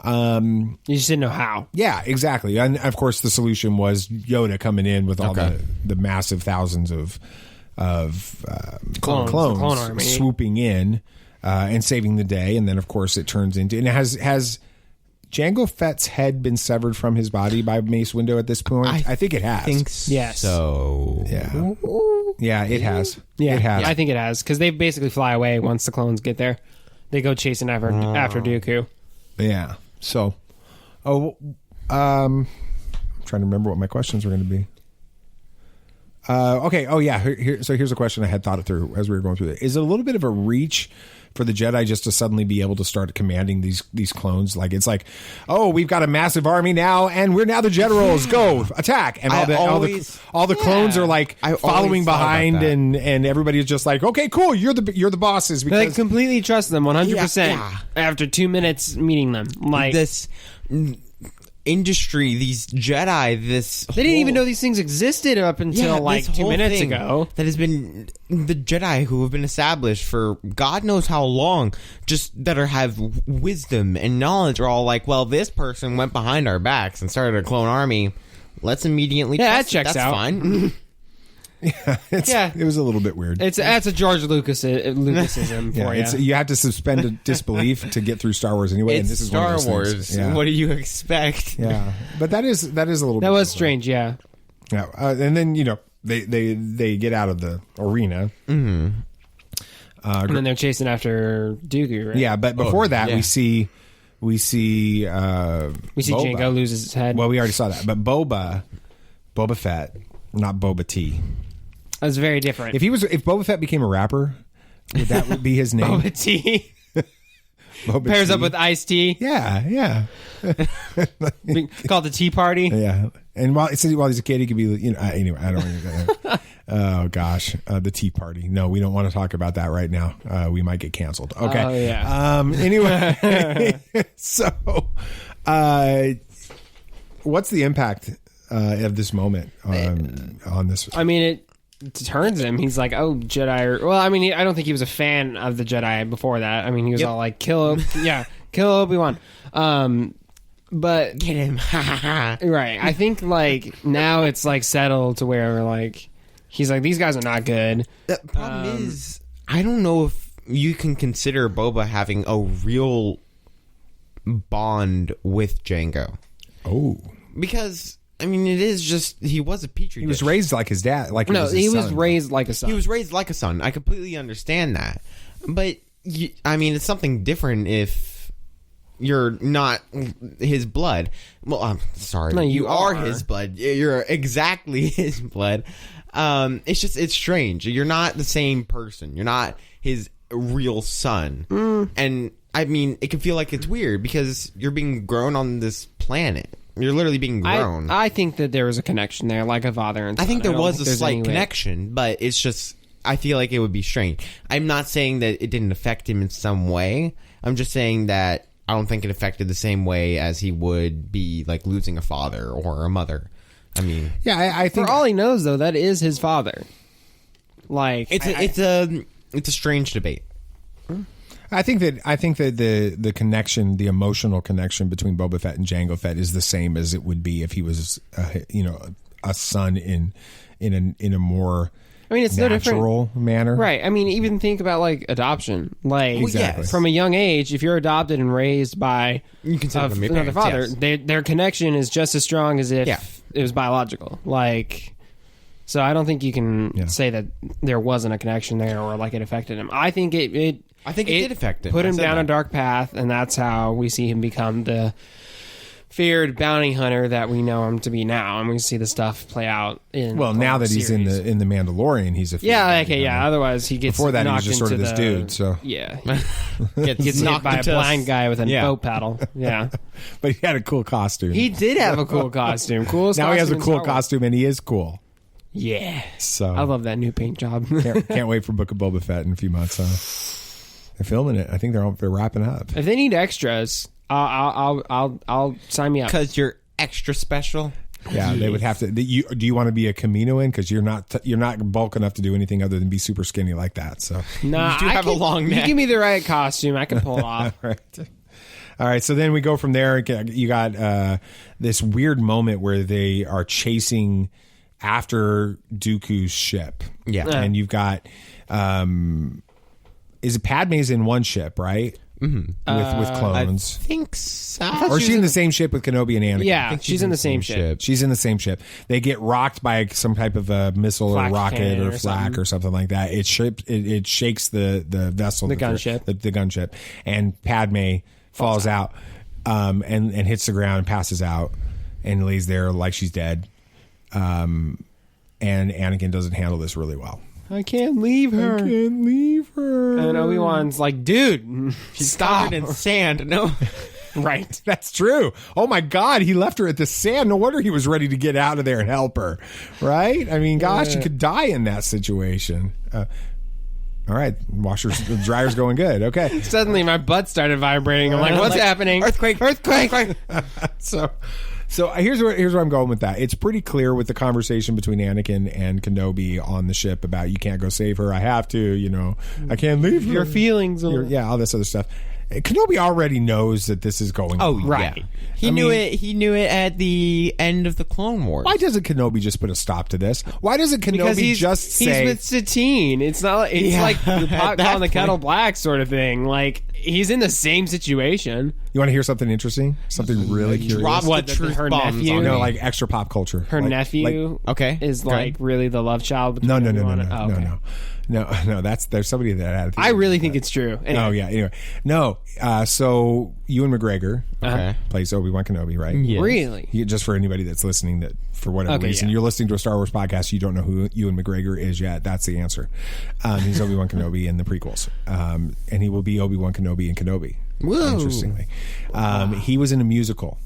You just didn't know how. Yeah, exactly. And of course, the solution was Yoda coming in with all the massive thousands of clones clone army. swooping in and saving the day. And then, of course, it turns into... And has Jango Fett's head been severed from his body by Mace Windu at this point? I think it has. Yes. So... Yeah. Yeah, it has. Yeah, it has. I think it has because they basically fly away once the clones get there. They go chasing after Dooku. Yeah. So, I'm trying to remember what my questions were going to be. Okay. Oh, yeah. So here's a question I had thought it through as we were going through it. Is it a little bit of a reach for the Jedi just to suddenly be able to start commanding these clones. Like it's like, oh, we've got a massive army now, and we're now the generals. Go attack! And all the clones are like following behind, and everybody's just like, okay, cool, you're the bosses. Because they completely trust them 100% after 2 minutes meeting them. Like this industry, these Jedi, they didn't even know these things existed up until like 2 minutes ago. That has been the Jedi who have been established for God knows how long, just that have wisdom and knowledge, are all like, well, this person went behind our backs and started a clone army. Let's immediately that checks That's out. fine. It was a little bit weird. That's a George Lucasism for you. You have to suspend a disbelief to get through Star Wars anyway. It's and this is Star one of those Wars. things. Yeah. What do you expect? Yeah, but that is a little. That bit was strange. Yeah. Yeah, and then they get out of the arena. Mm-hmm. And then they're chasing after Dooku, right? Yeah, but before that, we see Jango lose his head. Well, we already saw that, but Boba Fett, not Boba T. That's very different. If Boba Fett became a rapper, would that be his name? Boba T. Pairs up with Ice-T. Yeah. Called the Tea Party. Yeah, and while he's a kid, he could be. Anyway, I don't know. Oh gosh, the Tea Party. No, we don't want to talk about that right now. We might get canceled. Okay. Oh yeah. Anyway, so what's the impact of this moment on this? I mean, it turns him. He's like, oh, Jedi. Well, I mean, I don't think he was a fan of the Jedi before that. I mean, he was all like, kill Obi-Wan. But get him. Right. I think like now it's like settled to where like he's like, these guys are not good. The problem is, I don't know if you can consider Boba having a real bond with Jango. Oh, because I mean, it is just he was a petri dish. He was raised like his dad. Like he was raised like a son. He was raised like a son. I completely understand that, but I mean, it's something different if you're not his blood. Well, I'm sorry. No, you are his blood. You're exactly his blood. It's strange. You're not the same person. You're not his real son. And I mean, it can feel like it's weird because you're being grown on this planet. You're literally being grown. I think that there was a connection there, like a father and son. I think there was a slight connection, but it's just, I feel like it would be strange. I'm not saying that it didn't affect him in some way. I'm just saying that I don't think it affected the same way as he would be like losing a father or a mother. I mean, yeah, I think for all he knows, though, that is his father. Like, it's a strange debate. I think that the connection, the emotional connection between Boba Fett and Jango Fett is the same as it would be if he was, a son in a more, I mean, it's natural no different manner, right? I mean, even think about like adoption. Like, exactly. From a young age, if you're adopted and raised by another father, their connection is just as strong as if it was biological. Like, so I don't think you can say that there wasn't a connection there or like it affected him. I think it did affect him. Put him down a dark path, and that's how we see him become the feared bounty hunter that we know him to be now, and we see the stuff play out in. Well, now that he's in the Mandalorian, he's a feared Otherwise, he gets before that he was just knocked sort of this dude. So gets knocked by a blind guy with a boat paddle. Yeah, but he had a cool costume. He did have a cool costume. Coolest. Now he has a costume cool costume, and he is cool. Yeah. So I love that new paint job. can't wait for Book of Boba Fett in a few months. They're filming it. I think they're wrapping up. If they need extras, I'll sign me up. Because you're extra special. Yeah, they would have to. Do you want to be a Kaminoan? Because you're not bulk enough to do anything other than be super skinny like that. So nah, you do have a long neck. You give me the right costume, I can pull it off. All right. So then we go from there. You got this weird moment where they are chasing after Dooku's ship. Yeah, and you've got. Is it Padme's in one ship, right? Mm-hmm. With clones. I think so. Or she's in the same ship with Kenobi and Anakin. Yeah, she's in the same ship. She's in the same ship. They get rocked by some type of a missile or rocket or flak or something like that. It shakes the vessel, the gunship, the gunship, and Padme falls out and hits the ground and passes out and lays there like she's dead. And Anakin doesn't handle this really well. I can't leave her. I can't leave her. And Obi-Wan's like, dude, She's stop. covered in sand. No. Right. That's true. Oh my God, he left her at the sand. No wonder he was ready to get out of there and help her. Right? I mean, gosh, she could die in that situation. All right, the dryer's going good. Okay. Suddenly my butt started vibrating. I'm like, what's happening? Earthquake. So here's where I'm going with that. It's pretty clear with the conversation between Anakin and Kenobi on the ship about you can't go save her. I have to, I can't leave her. Your feelings. All this other stuff. Kenobi already knows that this is going on. Right. Yeah. He knew it at the end of the Clone Wars. Why doesn't Kenobi just put a stop to this? Why doesn't Kenobi just say... He's with Satine. It's not. It's like the pot calling the kettle black sort of thing. Like, he's in the same situation. You want to hear something interesting? Something really curious? Drop what, the truth her bombs nephew? on No, me. like extra pop culture. Her nephew is like really the love child between No. There's somebody that had. I really think it's true. Anyway. Oh yeah. Anyway, no. So Ewan McGregor plays Obi-Wan Kenobi, right? Yes. Really? Just for anybody that's listening, that for whatever reason you're listening to a Star Wars podcast, you don't know who Ewan McGregor is yet. That's the answer. He's Obi-Wan Kenobi in the prequels, and he will be Obi-Wan Kenobi in Kenobi. Whoa. Interestingly, he was in a musical,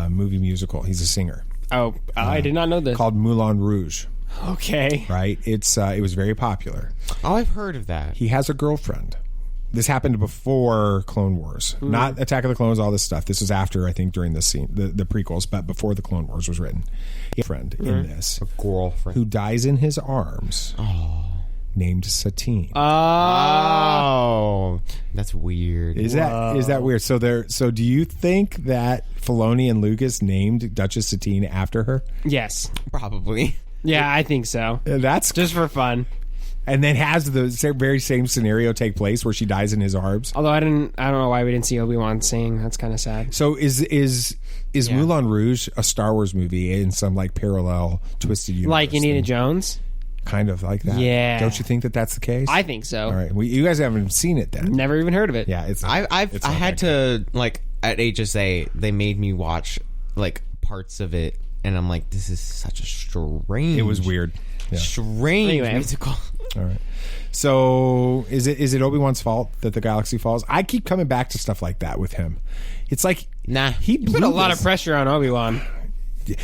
movie musical. He's a singer. Oh, I did not know this. Called Moulin Rouge. Okay. Right? It was very popular. Oh, I've heard of that. He has a girlfriend. This happened before Clone Wars. Not Attack of the Clones, all this stuff. This was after, I think, during the scene, the prequels, but before the Clone Wars was written. He has a friend in this. A girlfriend. Who dies in his arms. Named Satine. Oh, that's weird. Is that weird? So do you think that Filoni and Lucas named Duchess Satine after her? Yes, probably. Yeah, I think so. That's just for fun. And then has the very same scenario take place where she dies in his arms. Although I don't know why we didn't see Obi-Wan sing. That's kind of sad. So is Moulin Rouge a Star Wars movie in some like parallel twisted universe? Like Indiana Jones? Kind of like that. Yeah. Don't you think that that's the case? I think so. All right. You guys haven't seen it then. Never even heard of it. Yeah. I had to, like, at HSA, they made me watch like parts of it, and I'm like, this is such a strange. It was weird. Yeah. Strange musical. All right. So is it Obi-Wan's fault that the galaxy falls? I keep coming back to stuff like that with him. It's like he put a lot of pressure on Obi-Wan.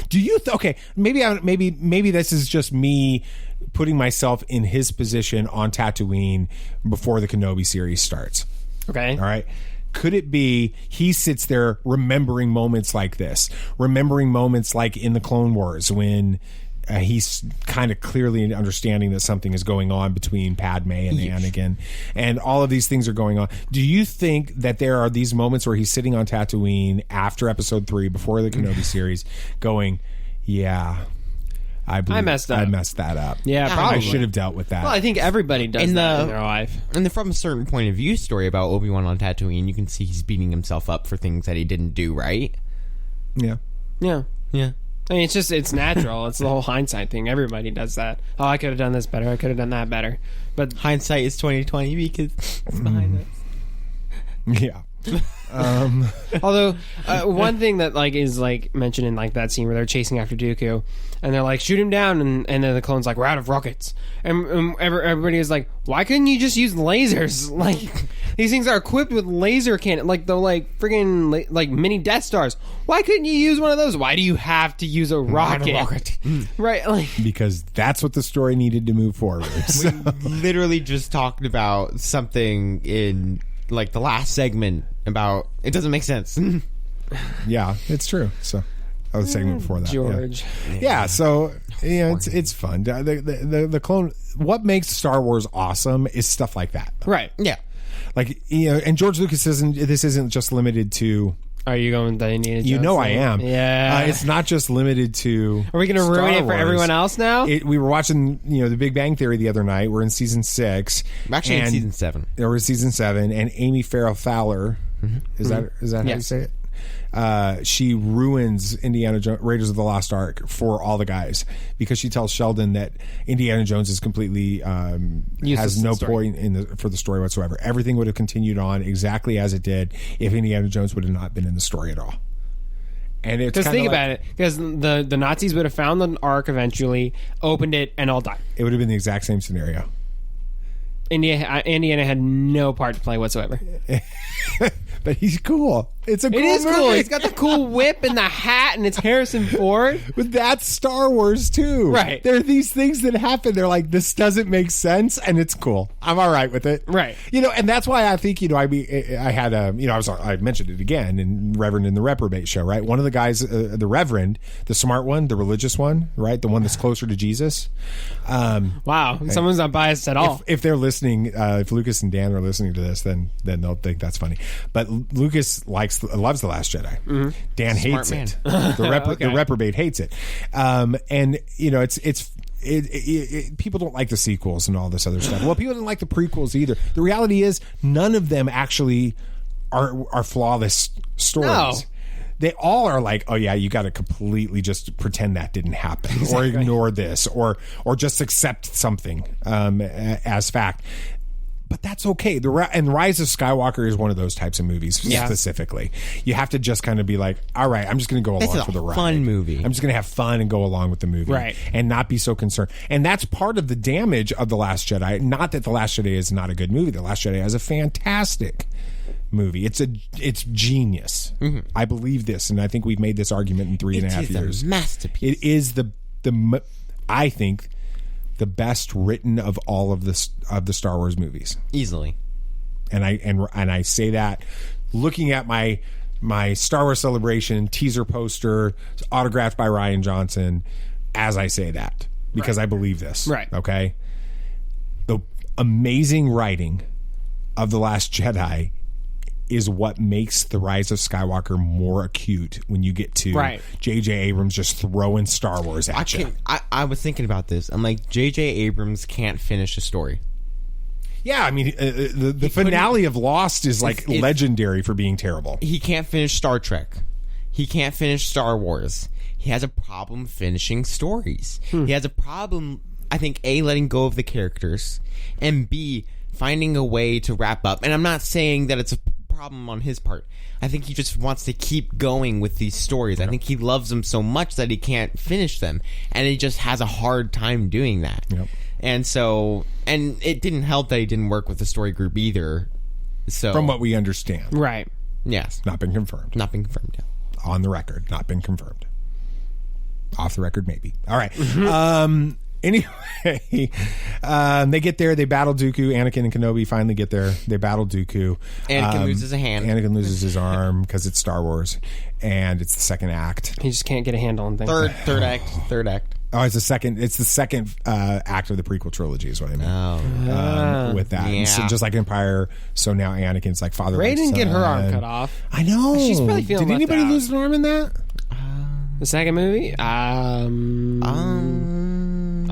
Do you okay? Maybe this is just me putting myself in his position on Tatooine before the Kenobi series starts. Okay. All right. Could it be he sits there remembering moments like this, remembering moments like in the Clone Wars when he's kind of clearly understanding that something is going on between Padme and Anakin, and all of these things are going on. Do you think that there are these moments where he's sitting on Tatooine after Episode 3, before the Kenobi series, going, "Yeah, I messed that up. Yeah, probably. I should have dealt with that." Well, I think everybody does that in their life. And from a certain point of view story about Obi-Wan on Tatooine, you can see he's beating himself up for things that he didn't do right. Yeah. Yeah. Yeah. I mean, it's natural. It's the whole hindsight thing. Everybody does that. Oh, I could have done this better. I could have done that better. But hindsight is 20/20 because it's behind us. Yeah. Although one thing that like is like mentioned in like that scene where they're chasing after Dooku and they're like shoot him down and then the clone's like we're out of rockets and everybody is like why couldn't you just use lasers? Like these things are equipped with laser cannon, like the like friggin' like mini Death Stars. Why couldn't you use one of those? Why do you have to use a rocket? Right, like because that's what the story needed to move forward. So. We literally just talked about something in like the last segment about it doesn't make sense. Yeah, it's true. So that was the segment before that. George. Yeah, so it's fun. The clone. What makes Star Wars awesome is stuff like that. Right. Yeah. Like and George Lucas this isn't just limited to. Are you going with the Indiana Jones? You know I am. Yeah. It's not just limited to. Are we going to ruin it for everyone else now? We were watching, The Big Bang Theory the other night. We're in season 6. We're actually in season 7. We're in season 7, and Amy Farrah Fowler, is that how you say it? She ruins Indiana Jones, Raiders of the Lost Ark for all the guys because she tells Sheldon that Indiana Jones is completely has no point for the story whatsoever. Everything would have continued on exactly as it did if Indiana Jones would have not been in the story at all. And it's because think about it, because the Nazis would have found the Ark eventually, opened it, and all died. It would have been the exact same scenario. Indiana had no part to play whatsoever. But he's cool. It is cool. He's got the cool whip and the hat, and it's Harrison Ford. But that's Star Wars too, right? There are these things that happen. They're like, this doesn't make sense, and it's cool. I'm all right with it, right? And that's why I think I had I mentioned it again in Reverend in the Reprobate show, right? One of the guys, the Reverend, the smart one, the religious one, right? The one that's closer to Jesus. Wow, someone's not biased at all. If they're listening, if Lucas and Dan are listening to this, then they'll think that's funny. But Lucas loves The Last Jedi. Mm-hmm. Dan hates it. The Reprobate hates it. And people don't like the sequels and all this other stuff. Well, people don't like the prequels either. The reality is, none of them actually are flawless stories. No. They all are like, oh yeah, you got to completely just pretend that didn't happen, or ignore this, or just accept something as fact. But that's okay. And Rise of Skywalker is one of those types of movies specifically. You have to just kind of be like, all right, I'm just going to go along for the ride. Fun movie. I'm just going to have fun and go along with the movie, right? And not be so concerned. And that's part of the damage of The Last Jedi. Not that The Last Jedi is not a good movie. The Last Jedi is a fantastic movie. It's genius. Mm-hmm. I believe this, and I think we've made this argument in 3.5 years. It's a masterpiece. It is I think, the best written of all of the Star Wars movies, easily. And I say that looking at my Star Wars Celebration teaser poster autographed by Rian Johnson, as I say that, because I believe this. Right. Okay. The amazing writing of The Last Jedi is what makes The Rise of Skywalker more acute when you get to J.J. Abrams just throwing Star Wars at you. I was thinking about this. I'm like, J.J. Abrams can't finish a story. Yeah, I mean, the finale of Lost is like legendary for being terrible. He can't finish Star Trek. He can't finish Star Wars. He has a problem finishing stories. He has a problem, I think, A, letting go of the characters, and B, finding a way to wrap up. And I'm not saying that it's a problem on his part. I think he just wants to keep going with these stories. I think he loves them so much that he can't finish them, and he just has a hard time doing that. And it didn't help that he didn't work with the story group either. So from what we understand, right? Yes, not been confirmed. Yeah. On the record, not been confirmed. Off the record, maybe. All right. Anyway, they get there. They battle Dooku. Anakin and Kenobi finally get there. They battle Dooku. Anakin loses a hand. Anakin loses his arm because it's Star Wars, and it's the second act. He just can't get a handle on things. Third act. Oh, it's the second. It's the second act of the prequel trilogy, is what I mean. With that, yeah. So just like Empire. So now Anakin's like father. Ray didn't get her arm son. cut off. I know. She's probably feeling. Did anybody left out. lose an arm in that? The second movie? I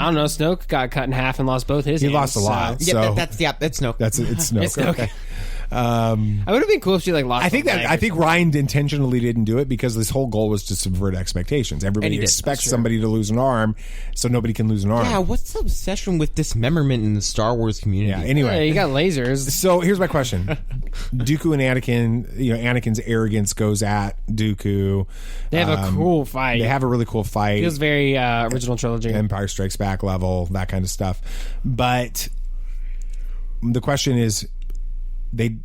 don't know. Snoke got cut in half and lost both his hands. He lost a lot. So. So that's Snoke. It's Snoke. It's Snoke. Okay. I would have been cool if she lost. I think Ryan intentionally didn't do it because this whole goal was to subvert expectations. Everybody expects somebody to lose an arm, so nobody can lose an arm. Yeah, what's the obsession with dismemberment in the Star Wars community? Yeah. Anyway, you got lasers. So here's my question: Dooku and Anakin. Anakin's arrogance goes at Dooku. They have a cool fight. They have a really cool fight. Feels very original trilogy, Empire Strikes Back level, that kind of stuff. But the question is, could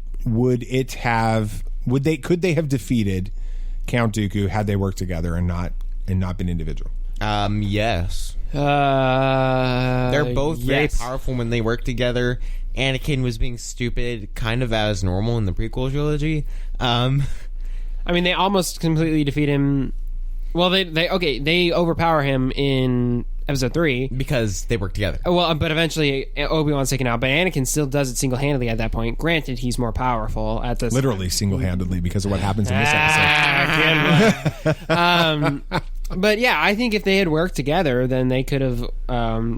they have defeated Count Dooku had they worked together and not been individual? Yes. They're both very powerful when they work together. Anakin was being stupid, kind of as normal in the prequel trilogy. I mean, they almost completely defeat him. Well, they overpower him in Episode 3 because they work together. Well, but eventually Obi-Wan's taken out, but Anakin still does it single-handedly at that point. Granted, he's more powerful at this. Literally single-handedly because of what happens in this episode. But yeah, I think if they had worked together, then they could have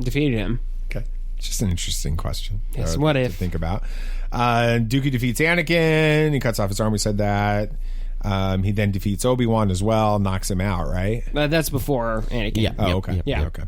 defeated him. Okay, it's just an interesting question. Yes, what if? To think about. Dooku defeats Anakin. He cuts off his arm. We said that. He then defeats Obi-Wan as well, knocks him out, right? That's before Anakin. Yeah. Oh, okay. Yeah. Okay.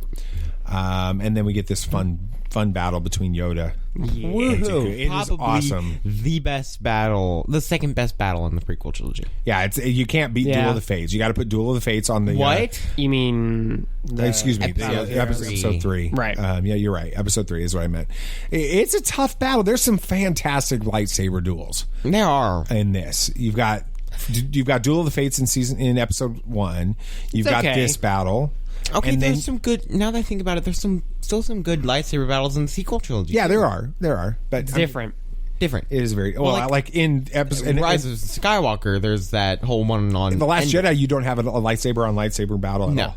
And then we get this fun fun battle between Yoda and Dooku. It is awesome. The best battle, the second best battle in the prequel trilogy. Yeah, you can't beat Duel of the Fates. You got to put Duel of the Fates on the what? You mean? Excuse me, episode 3. Right. Yeah, you're right. Episode 3 is what I meant. It's a tough battle. There's some fantastic lightsaber duels. There are in this. You've got Duel of the Fates in episode 1. You've got this battle. Okay, and there's some good. Now that I think about it, there's still some good lightsaber battles in the sequel trilogy. Yeah, there are, but different. Different. It is very well. Like in episode Rise of Skywalker, there's that whole one on in The Last Jedi. You don't have a lightsaber on lightsaber battle at all.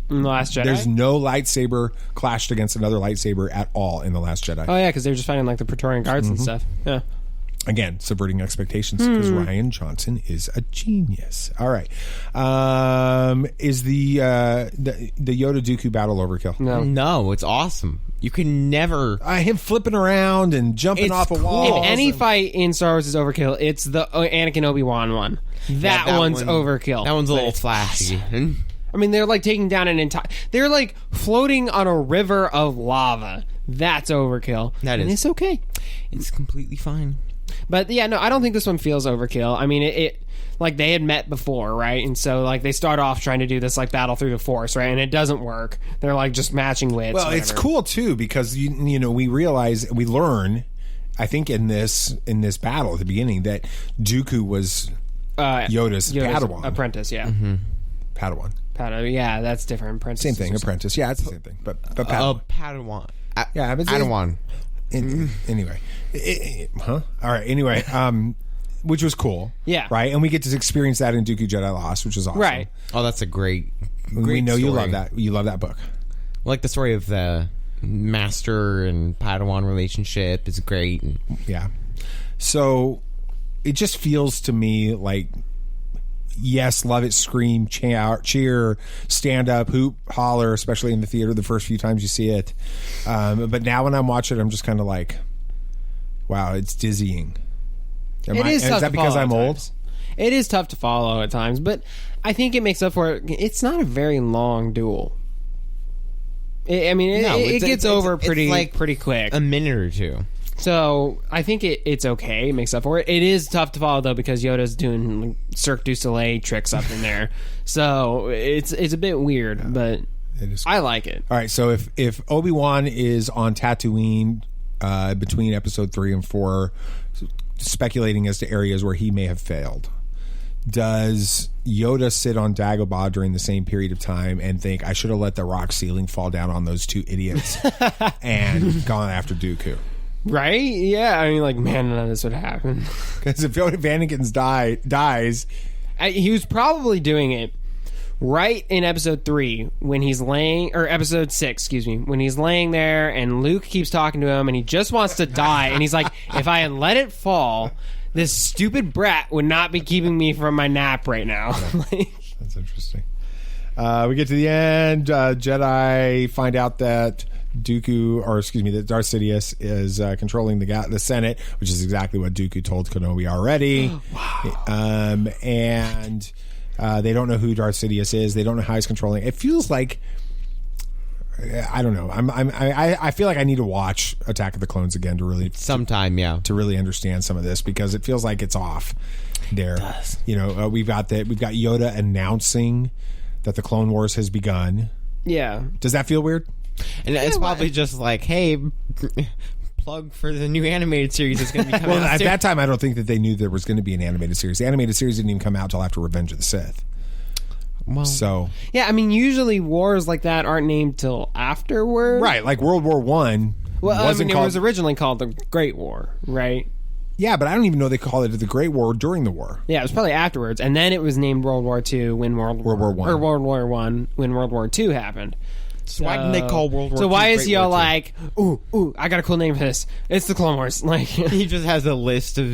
In The Last Jedi, there's no lightsaber clashed against another lightsaber at all in The Last Jedi. Oh yeah, because they're just fighting like the Praetorian Guards and stuff. Yeah. Again, subverting expectations because Rian Johnson is a genius. All right, is the Yoda Dooku battle overkill? No, it's awesome. You can never him flipping around and jumping off a wall. If any fight in Star Wars is overkill, it's the Anakin Obi-Wan one. That one's overkill. That one's a little flashy. I mean, they're like taking down an entire. They're like floating on a river of lava. That's overkill. That is. And it's okay. It's completely fine. But yeah, no, I don't think this one feels overkill. I mean, it like they had met before, right? And so like they start off trying to do this like battle through the Force, right? And it doesn't work. They're like just matching wits. Well, it's cool too because we learn, I think in this battle at the beginning that Dooku was Yoda's Padawan apprentice. Yeah, Padawan. Yeah, that's different. Apprentice. Same thing. Apprentice. Yeah, it's the same thing. But Padawan. Padawan. Yeah, but Padawan. Anyway, all right. Anyway, which was cool. Yeah. Right, and we get to experience that in Dooku Jedi Lost, which is awesome. Right. Oh, that's a great we know story. you love that. You love that book. Like the story of the master and Padawan relationship is great. Yeah. So it just feels to me like. Yes, love it, scream, cheer, stand up, hoop, holler, especially in the theater the first few times you see it. But now when I'm watching it, I'm just kind of like, wow, it's dizzying. Is that because I'm old? It is tough to follow at times, but I think it makes up for it. It's not a very long duel. It gets over pretty quick. A minute or two. So I think it's okay. It makes up for it. It is tough to follow though because Yoda's doing Cirque du Soleil tricks up in there. So it's a bit weird, but it is. I like it. All right. So if Obi-Wan is on Tatooine between episode 3 and 4, speculating as to areas where he may have failed, does Yoda sit on Dagobah during the same period of time and think I should have let the rock ceiling fall down on those two idiots and gone after Dooku? Right? Yeah. I mean, like, man, none of this would happen. Because if Anakin dies... he was probably doing it right in episode 3 when he's laying... Or episode 6, excuse me. When he's laying there and Luke keeps talking to him and he just wants to die. And he's like, if I had let it fall, this stupid brat would not be keeping me from my nap right now. That's interesting. We get to the end. Jedi find out that... that Darth Sidious is controlling the Senate, which is exactly what Dooku told Kenobi already. Wow. And they don't know who Darth Sidious is. They don't know how he's controlling. It feels like I don't know. I feel like I need to watch Attack of the Clones again to really to really understand some of this because it feels like it's off there. It does. We've got Yoda announcing that the Clone Wars has begun. Yeah. Does that feel weird? And it's probably just like, hey, plug for the new animated series that's going to be coming out. Well, at that time, I don't think that they knew there was going to be an animated series. The animated series didn't even come out until after Revenge of the Sith. Well, so yeah, I mean, usually wars like that aren't named till afterward, right? Like World War I. Well, it was originally called the Great War, right? Yeah, but I don't even know they called it the Great War during the war. Yeah, it was probably afterwards, and then it was named World War II when World War I when World War II happened. So why didn't they call World War II? So why is he all War II? like, ooh, I got a cool name for this. It's the Clone Wars. Like he just has a list of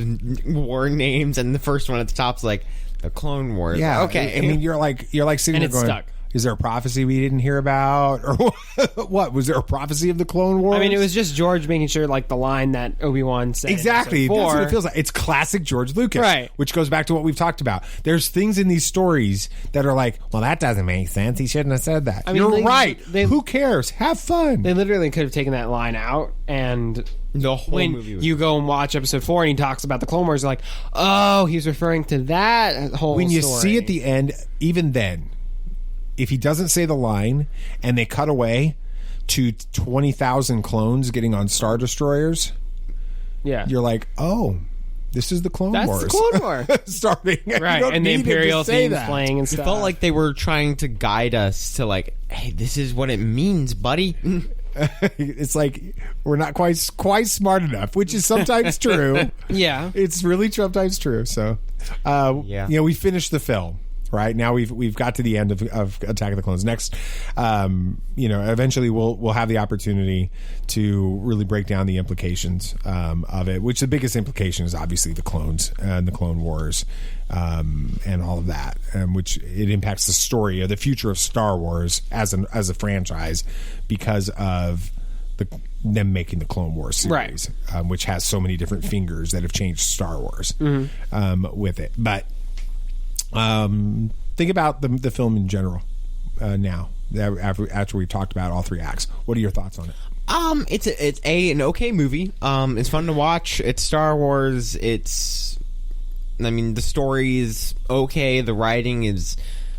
war names, and the first one at the top's like the Clone Wars. Yeah, okay. I mean, you're like sitting and there it's going, stuck. Is there a prophecy we didn't hear about? Or what? Was there a prophecy of the Clone Wars? I mean, it was just George making sure, like, the line that Obi-Wan said. Exactly. That's what it feels like. It's classic George Lucas. Right. Which goes back to what we've talked about. There's things in these stories that are like, well, that doesn't make sense. He shouldn't have said that. I mean, You're right. Who cares? Have fun. They literally could have taken that line out, and the whole when movie was you go and watch episode 4 and he talks about the Clone Wars, you're like, oh, he's referring to that whole when you story. see at the end, even then, if he doesn't say the line and they cut away to 20,000 clones getting on Star Destroyers, you're like, oh, this is the Clone That's Wars. the Clone War. Starting. Right, and the Imperial themes playing and It stuff. felt like they were trying to guide us to like, hey, this is what it means, buddy. It's like we're not quite smart enough, which is sometimes true. Yeah, it's really sometimes true. So, we finished the film. Right now, we've got to the end of Attack of the Clones. Next, eventually we'll have the opportunity to really break down the implications of it. Which the biggest implication is obviously the clones and the Clone Wars, and all of that, which it impacts the story of the future of Star Wars as a franchise because of them making the Clone Wars series, which has so many different fingers that have changed Star Wars with it, but. Think about the film in general now after we've talked about all 3 acts. What are your thoughts on it? It's an okay movie. It's fun to watch. It's Star Wars. The story is okay. The writing is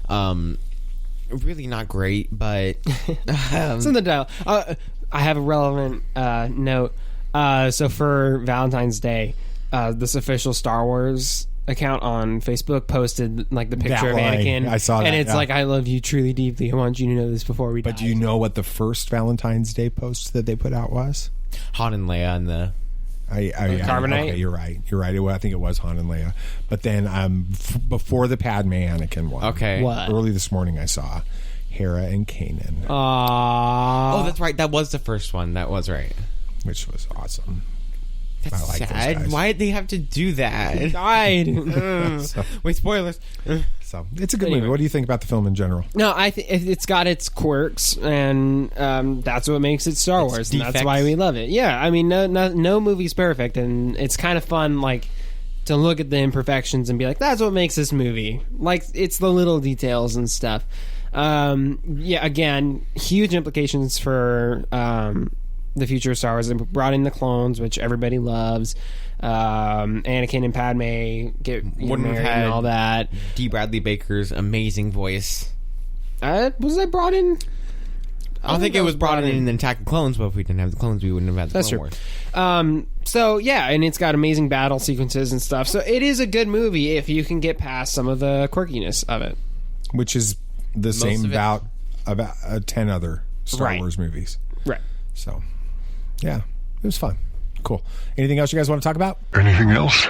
really not great, but it's in the dial. I have a relevant note. So for Valentine's Day, this official Star Wars account on Facebook posted like the picture of Anakin. I saw that, and it's like, I love you truly deeply. I want you to know this before we die. But do you know what the first Valentine's Day post that they put out was? Han and Leia and the Carbonite. Okay, you're right. I think it was Han and Leia. But then before the Padme Anakin one, what? Early this morning I saw Hera and Kanan. Oh, that's right. That was the first one. That was right. Which was awesome. That's I like sad. those guys. Why did they have to do that? He died. Wait, spoilers. So it's a good movie. What do you think about the film in general? No, I think it's got its quirks, and that's what makes it Star Wars, and that's why we love it. Yeah, I mean, no movie's perfect, and it's kind of fun, like, to look at the imperfections and be like, that's what makes this movie. Like, it's the little details and stuff. Again, huge implications for the future of Star Wars. They brought in the clones, which everybody loves. Anakin and Padme get married and all that. D. Bradley Baker's amazing voice. Was that brought in? I don't think it was brought in Attack of the Clones, but if we didn't have the clones, we wouldn't have had the Clone Wars. So yeah, and it's got amazing battle sequences and stuff. So it is a good movie if you can get past some of the quirkiness of it. Which is the same about 10 other Star Wars movies. Right. So, yeah, it was fun. Cool. Anything else you guys want to talk about? Anything else?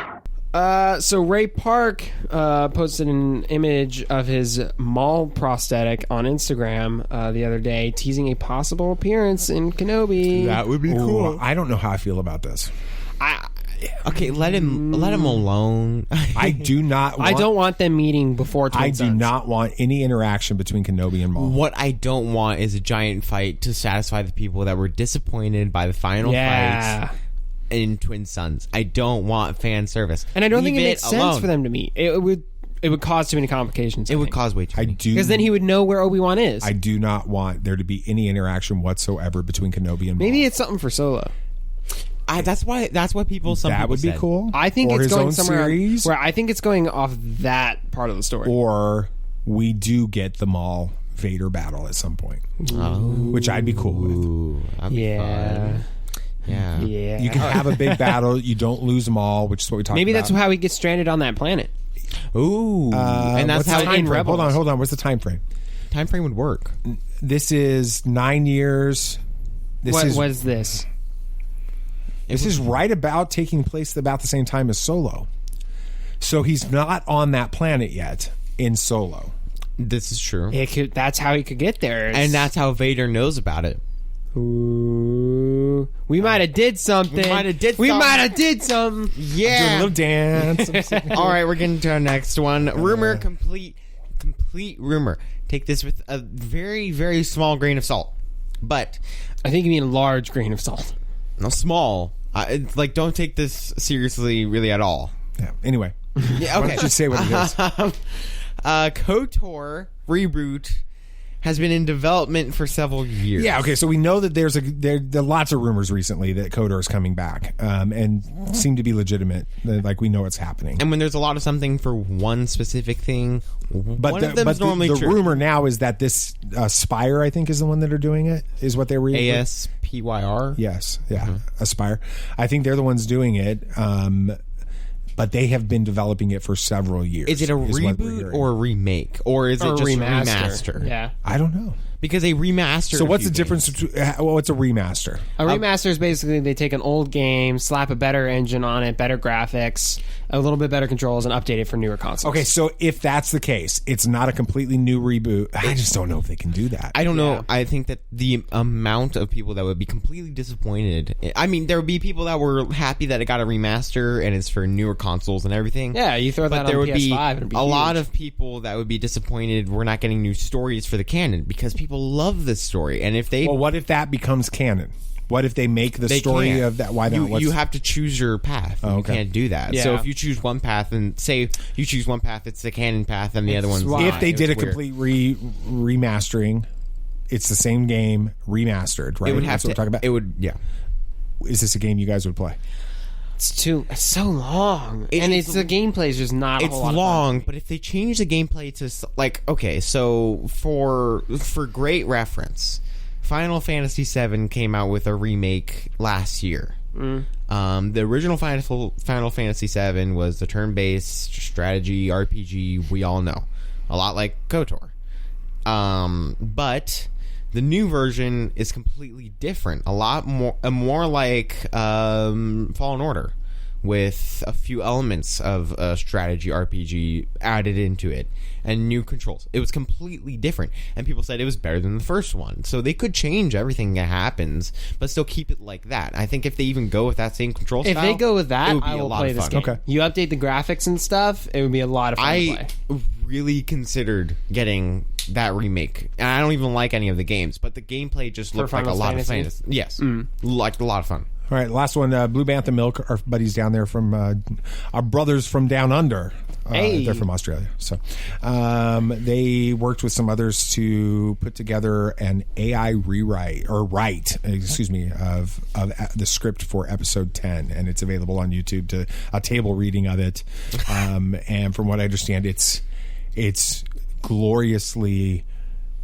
So Ray Park posted an image of his Maul prosthetic on Instagram the other day, teasing a possible appearance in Kenobi. That would be cool. I don't know how I feel about this. Let him alone. I do not. I don't want them meeting before Twin Suns. Do not want any interaction between Kenobi and Maul. What I don't want is a giant fight to satisfy the people that were disappointed by the final fights in Twin Suns. I don't want fan service, and I don't think it makes sense for them to meet. It would cause too many complications. It would cause way too many. Because then he would know where Obi-Wan is. I do not want there to be any interaction whatsoever between Kenobi and Maul. Maybe it's something for Solo. That's why people. That would be cool. I think it's going somewhere series, where I think it's going off that part of the story. Or we do get the Maul Vader battle at some point, which I'd be cool with. That'd be fun. Yeah. You can have a big battle. You don't lose them all, which is what we talked about. Maybe that's how he gets stranded on that planet. Ooh. And that's how time frame. Hold on. What's the time frame? Time frame would work. This is 9 years. What is this? This is right about taking place about the same time as Solo. So he's not on that planet yet in Solo. This is true. That's how he could get there. And that's how Vader knows about it. Ooh. We might have did something. We might have did something. Yeah. Do a little dance. All right, we're getting to our next one. Rumor complete complete rumor. Take this with a very, very small grain of salt. But I think you mean a large grain of salt. No, small. It's like, don't take this seriously, really, at all. Yeah. Anyway. Yeah. Okay. Why don't you say what it is? KOTOR reboot has been in development for several years. Yeah, okay, so we know that there are lots of rumors recently that KOTOR is coming back, and seem to be legitimate. Like, we know it's happening. And when there's a lot of something for one specific thing, one of them is normally the true. rumor now is that this Aspire, I think, is the one that are doing it, is what they were... ASPYR? Yes, yeah, Aspire. I think they're the ones doing it, but they have been developing it for several years. Is it a reboot or a remake? Or is it just a remaster? Yeah. I don't know. Because they remastered. So what's the difference between... what's a remaster? A remaster is basically they take an old game, slap a better engine on it, better graphics, a little bit better controls, and update it for newer consoles. Okay, so if that's the case, it's not a completely new reboot. I just don't know if they can do that. I don't know. I think that the amount of people that would be completely disappointed... I mean, there would be people that were happy that it got a remaster and it's for newer consoles and everything. Yeah, you throw that on PS5 and it'd be a huge. lot of people that would be disappointed we're not getting new stories for the canon because people love this story. And if they... Well, what if that becomes canon? What if they make the story can't. of that? Why not? You have to choose your path. Oh, You can't do that. Yeah. So if you choose one path and say you choose one path, it's the canon path, and the other one's If not. they did a It's weird. complete remastering, it's the same game remastered, right? It would have That's what to. we're talking about. It would. Yeah. Is this a game you guys would play? It's so long, and it's the gameplay is just not. It's a whole lot long, of fun. but if they change the gameplay to like, okay, so for great reference, Final Fantasy VII came out with a remake last year. The original Final Fantasy VII was the turn-based strategy RPG we all know, a lot like KOTOR. But the new version is completely different, a lot more like Fallen Order, with a few elements of strategy RPG added into it and new controls. It was completely different, and people said it was better than the first one. So they could change everything that happens, but still keep it like that. I think if they even go with that same control style, If they go with that, it would be I a will lot play of this fun. game. You update the graphics and stuff, it would be a lot of fun to play. I really considered getting that remake, and I don't even like any of the games, but the gameplay just looked like a lot of fun. Yes, like a lot of fun. All right, last one. Blue Bantha Milk, our buddies down there from our brothers from down under. Hey. They're from Australia. So they worked with some others to put together an AI write of the script for episode 10, and it's available on YouTube to a table reading of it. And from what I understand, it's gloriously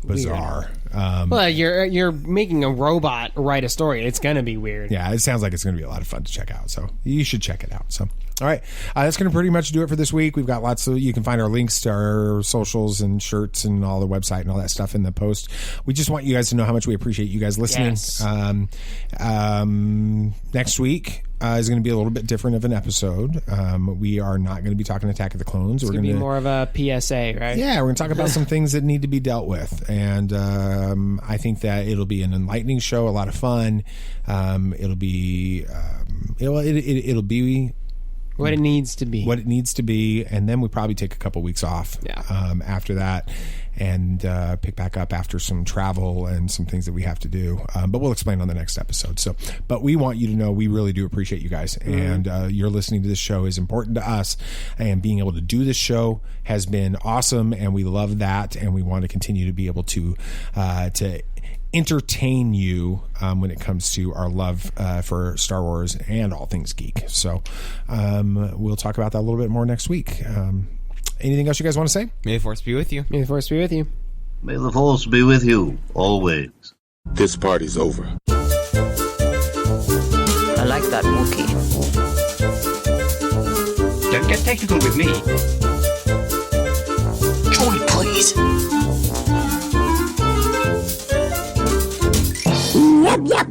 bizarre. Well, you're making a robot write a story. It's gonna be weird. Yeah, it sounds like it's going to be a lot of fun to check out. So you should check it out. So, all right, that's going to pretty much do it for this week. We've got lots of, you can find our links to our socials and shirts and all the website and all that stuff in the post. We just want you guys to know how much we appreciate you guys listening. Yes. Next week is going to be a little bit different of an episode. We are not going to be talking Attack of the Clones. It's going to be more of a PSA, right? Yeah, we're going to talk about some things that need to be dealt with, and I think that it'll be an enlightening show, a lot of fun. It'll be it'll be what it needs to be. What it needs to be, and then we probably take a couple weeks off after that, and pick back up after some travel and some things that we have to do. But we'll explain on the next episode. So, but we want you to know we really do appreciate you guys, and your listening to this show is important to us, and being able to do this show has been awesome, and we love that, and we want to continue to be able to entertain you when it comes to our love for Star Wars and all things geek. So we'll talk about that a little bit more next week. Anything else you guys want to say? May the Force be with you. May the Force be with you. May the Force be with you always. This party's over. I like that Wookiee. Don't get technical with me. Joy, please. Yep, yep.